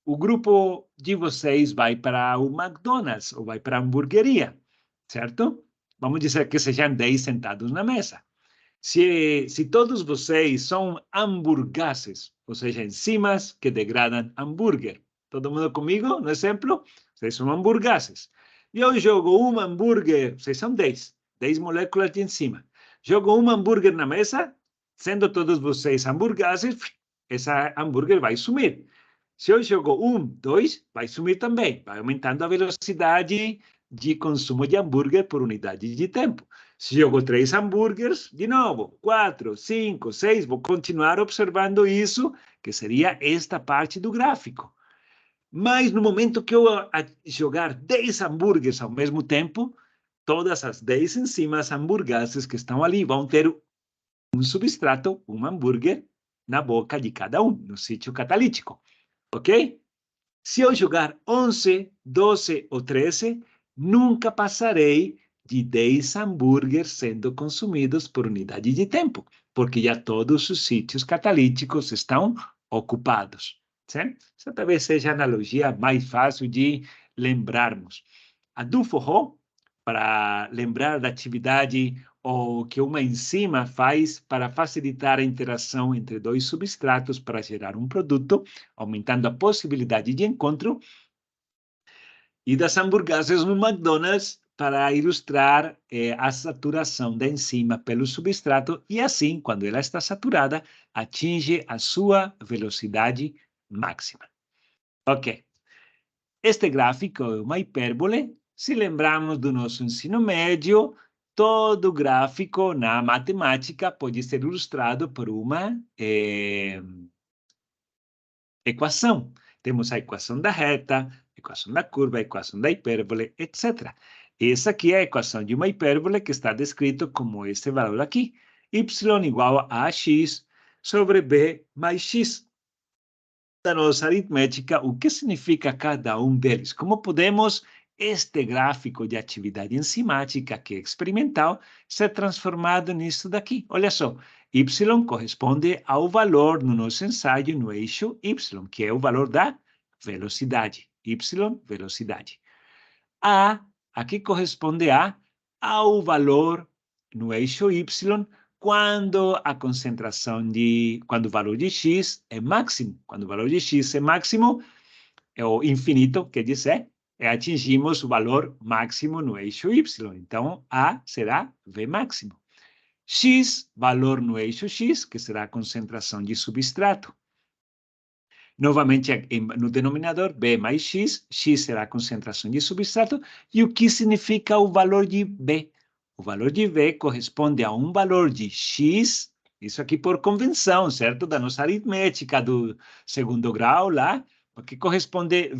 O grupo de vocês vai para o McDonald's ou vai para a hamburgueria, certo? Vamos dizer que sejam 10 sentados na mesa. Se todos vocês são hamburgueses, ou seja, enzimas que degradam hambúrguer, Todo mundo comigo? No exemplo? Vocês são hamburgueses. Eu jogo um hambúrguer, vocês são 10 moléculas de enzima. Jogo um hambúrguer na mesa, sendo todos vocês hamburgueses, essa hambúrguer vai sumir. Se eu jogo 1, 2, vai sumir também. Vai aumentando a velocidade de consumo de hambúrguer por unidade de tempo. Se jogo 3 hambúrgueres, de novo, 4, 5, 6, vou continuar observando isso, que seria esta parte do gráfico. Mas no momento que eu jogar 10 hambúrgueres ao mesmo tempo, todas as 10 enzimas hamburguesas que estão ali vão ter um substrato, um hambúrguer, na boca de cada um, no sítio catalítico. Ok? Se eu jogar 11, 12 ou 13, nunca passarei de 10 hambúrgueres sendo consumidos por unidade de tempo, porque já todos os sítios catalíticos estão ocupados. Certo? Essa talvez seja a analogia mais fácil de lembrarmos. A Dufour, para lembrar da atividade ou que uma enzima faz para facilitar a interação entre dois substratos para gerar um produto, aumentando a possibilidade de encontro, e das hamburguesas no McDonald's para ilustrar a saturação da enzima pelo substrato e assim, quando ela está saturada, atinge a sua velocidade máxima. Ok. Este gráfico é uma hipérbole. Se lembrarmos do nosso ensino médio, todo gráfico na matemática pode ser ilustrado por uma equação. Temos a equação da reta, a equação da curva, a equação da hipérbole, etc. Essa aqui é a equação de uma hipérbole que está descrito como este valor aqui. Y igual a AX sobre B mais X. Da nossa aritmética, o que significa cada um deles? Como podemos este gráfico de atividade enzimática, que é experimental, ser transformado nisso daqui? Olha só, y corresponde ao valor no nosso ensaio no eixo y, que é o valor da velocidade. Y, velocidade. A, aqui corresponde ao valor no eixo y, quando a concentração quando o valor de x é máximo. Quando o valor de x é máximo, é o infinito, quer dizer, atingimos o valor máximo no eixo y. Então, A será V máximo. X, valor no eixo x, que será a concentração de substrato. Novamente, no denominador, B mais x, x será a concentração de substrato. E o que significa o valor de B? O valor de V corresponde a um valor de x, isso aqui por convenção, certo? Da nossa aritmética do segundo grau lá, porque corresponde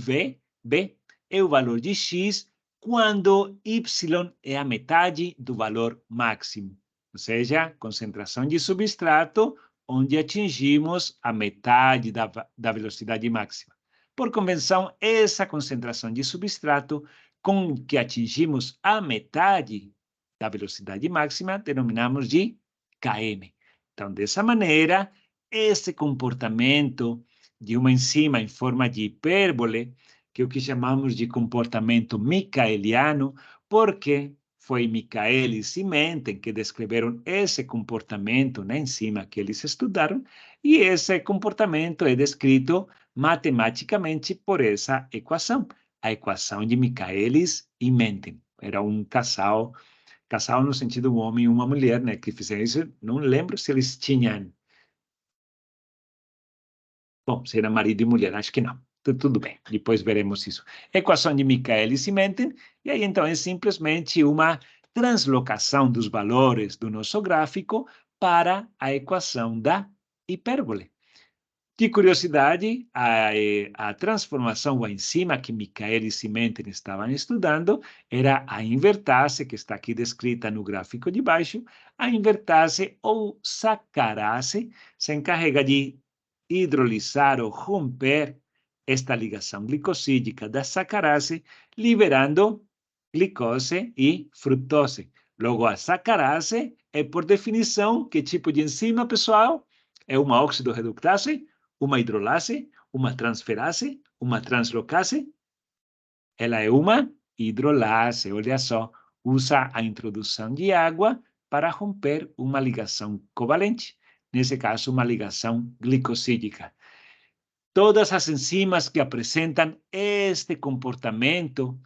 B é o valor de x quando y é a metade do valor máximo. Ou seja, concentração de substrato, onde atingimos a metade da velocidade máxima. Por convenção, essa concentração de substrato com que atingimos a metade da velocidade máxima, denominamos de km. Então, dessa maneira, esse comportamento de uma enzima em forma de hipérbole, que é o que chamamos de comportamento micaeliano, porque foi Michaelis e Menten que descreveram esse comportamento na enzima que eles estudaram, e esse comportamento é descrito matematicamente por essa equação, a equação de Michaelis e Menten. Era um casal no sentido um homem e uma mulher, né, que fizeram isso. Não lembro se eles tinham... Bom, se era marido e mulher, acho que não. Tudo bem, depois veremos isso. Equação de Michaelis e Menten, e aí então é simplesmente uma translocação dos valores do nosso gráfico para a equação da hipérbole. De curiosidade, a transformação, a enzima que Michaelis e Menten estavam estudando era a invertase, que está aqui descrita no gráfico de baixo. A invertase ou sacarase se encarrega de hidrolisar ou romper esta ligação glicosídica da sacarase, liberando glicose e frutose. Logo, a sacarase é, por definição, que tipo de enzima, pessoal? É uma oxidorreductase, uma hidrolase, uma transferase, uma translocase? Ela é uma hidrolase, olha só, usa a introdução de água para romper uma ligação covalente, nesse caso, uma ligação glicosídica. Todas as enzimas que apresentam este comportamento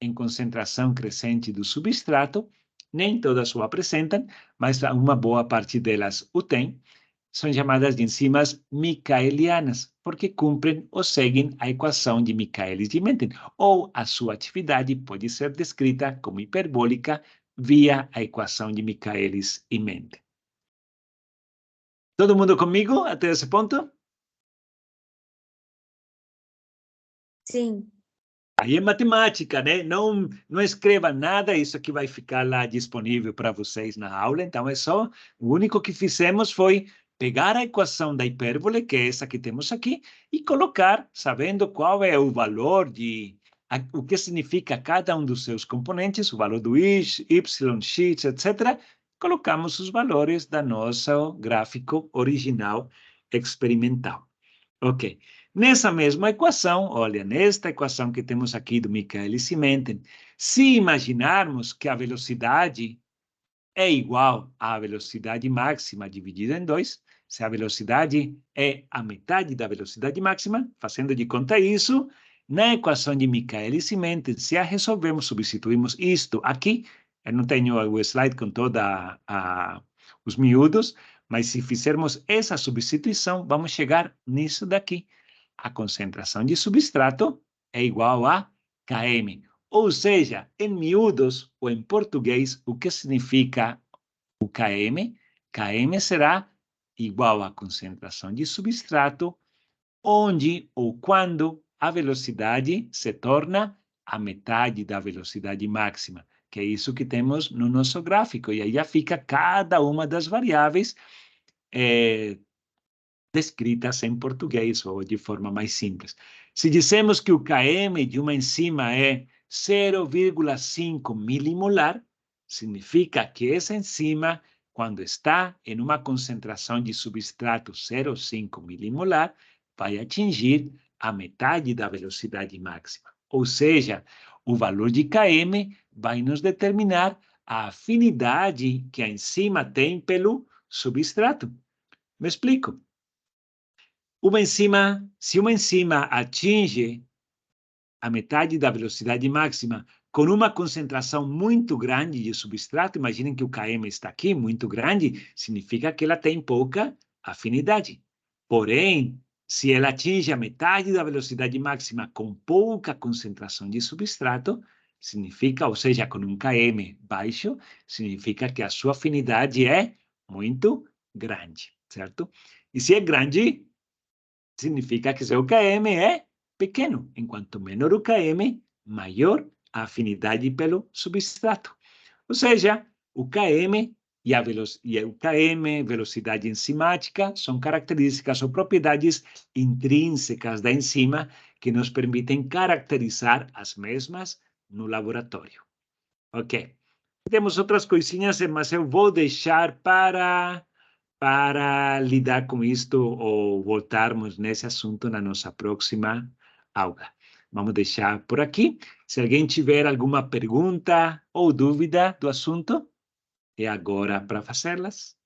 em concentração crescente do substrato, nem todas o apresentam, mas uma boa parte delas o tem, são chamadas de enzimas micaelianas, porque cumprem ou seguem a equação de Michaelis de Menten, ou a sua atividade pode ser descrita como hiperbólica via a equação de Michaelis e Menten. Todo mundo comigo até esse ponto? Sim. Aí é matemática, né? Não escreva nada, isso aqui vai ficar lá disponível para vocês na aula, então é só, o único que fizemos foi pegar a equação da hipérbole, que é essa que temos aqui, e colocar, sabendo qual é o valor o que significa cada um dos seus componentes, o valor do y, x, etc., colocamos os valores da nosso gráfico original experimental. Ok. Nessa mesma equação, olha, nesta equação que temos aqui do Michaelis e Menten, se imaginarmos que a velocidade é igual à velocidade máxima dividida em 2, se a velocidade é a metade da velocidade máxima, fazendo de conta isso, na equação de Michaelis e Menten, se a resolvemos, substituímos isto aqui, eu não tenho o slide com todos os miúdos, mas se fizermos essa substituição, vamos chegar nisso daqui. A concentração de substrato é igual a km. Ou seja, em miúdos, ou em português, o que significa o km? Km será igual à concentração de substrato, onde ou quando a velocidade se torna a metade da velocidade máxima, que é isso que temos no nosso gráfico. E aí já fica cada uma das variáveis descritas em português ou de forma mais simples. Se dissemos que o km de uma enzima é 0,5 milimolar, significa que essa enzima, quando está em uma concentração de substrato 0,5 milimolar, vai atingir a metade da velocidade máxima. Ou seja, o valor de km vai nos determinar a afinidade que a enzima tem pelo substrato. Me explico? Se uma enzima atinge a metade da velocidade máxima com uma concentração muito grande de substrato, imaginem que o km está aqui, muito grande, significa que ela tem pouca afinidade. Porém, se ela atinge a metade da velocidade máxima com pouca concentração de substrato, significa, ou seja, com um km baixo, significa que a sua afinidade é muito grande, certo? E se é grande, significa que seu km é pequeno. Enquanto menor o km, maior a afinidade pelo substrato. Ou seja, o km velocidade enzimática, são características ou propriedades intrínsecas da enzima que nos permitem caracterizar as mesmas no laboratório. Ok. Temos outras coisinhas, mas eu vou deixar para lidar com isto ou voltarmos nesse assunto na nossa próxima aula. Vamos deixar por aqui. Se alguém tiver alguma pergunta ou dúvida do assunto, é agora para fazê-las.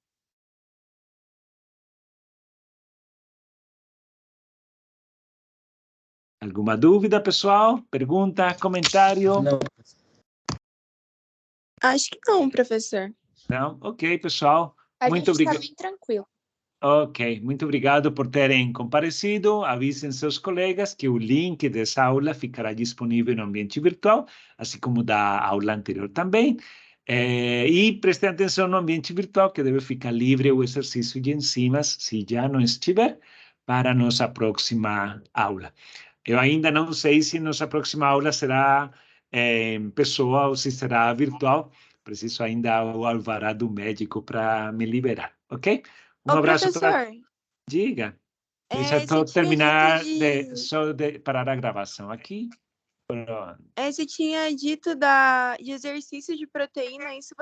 Alguma dúvida, pessoal? Pergunta, comentário? Não. Acho que não, professor. Não? Ok, pessoal. A Muito gente está obrigado. bem tranquilo. Ok, muito obrigado por terem comparecido. Avisem seus colegas que o link dessa aula ficará disponível no ambiente virtual, assim como da aula anterior também. E prestem atenção no ambiente virtual, que deve ficar livre o exercício de enzimas, se já não estiver, para a nossa próxima aula. Eu ainda não sei se nossa próxima aula será em pessoa ou se será virtual. Preciso ainda o alvará do médico para me liberar, ok? Um abraço para... Professor, Diga. Deixa você eu tinha terminar dito só de parar a gravação aqui. Pronto. você tinha dito de exercício de proteína, isso você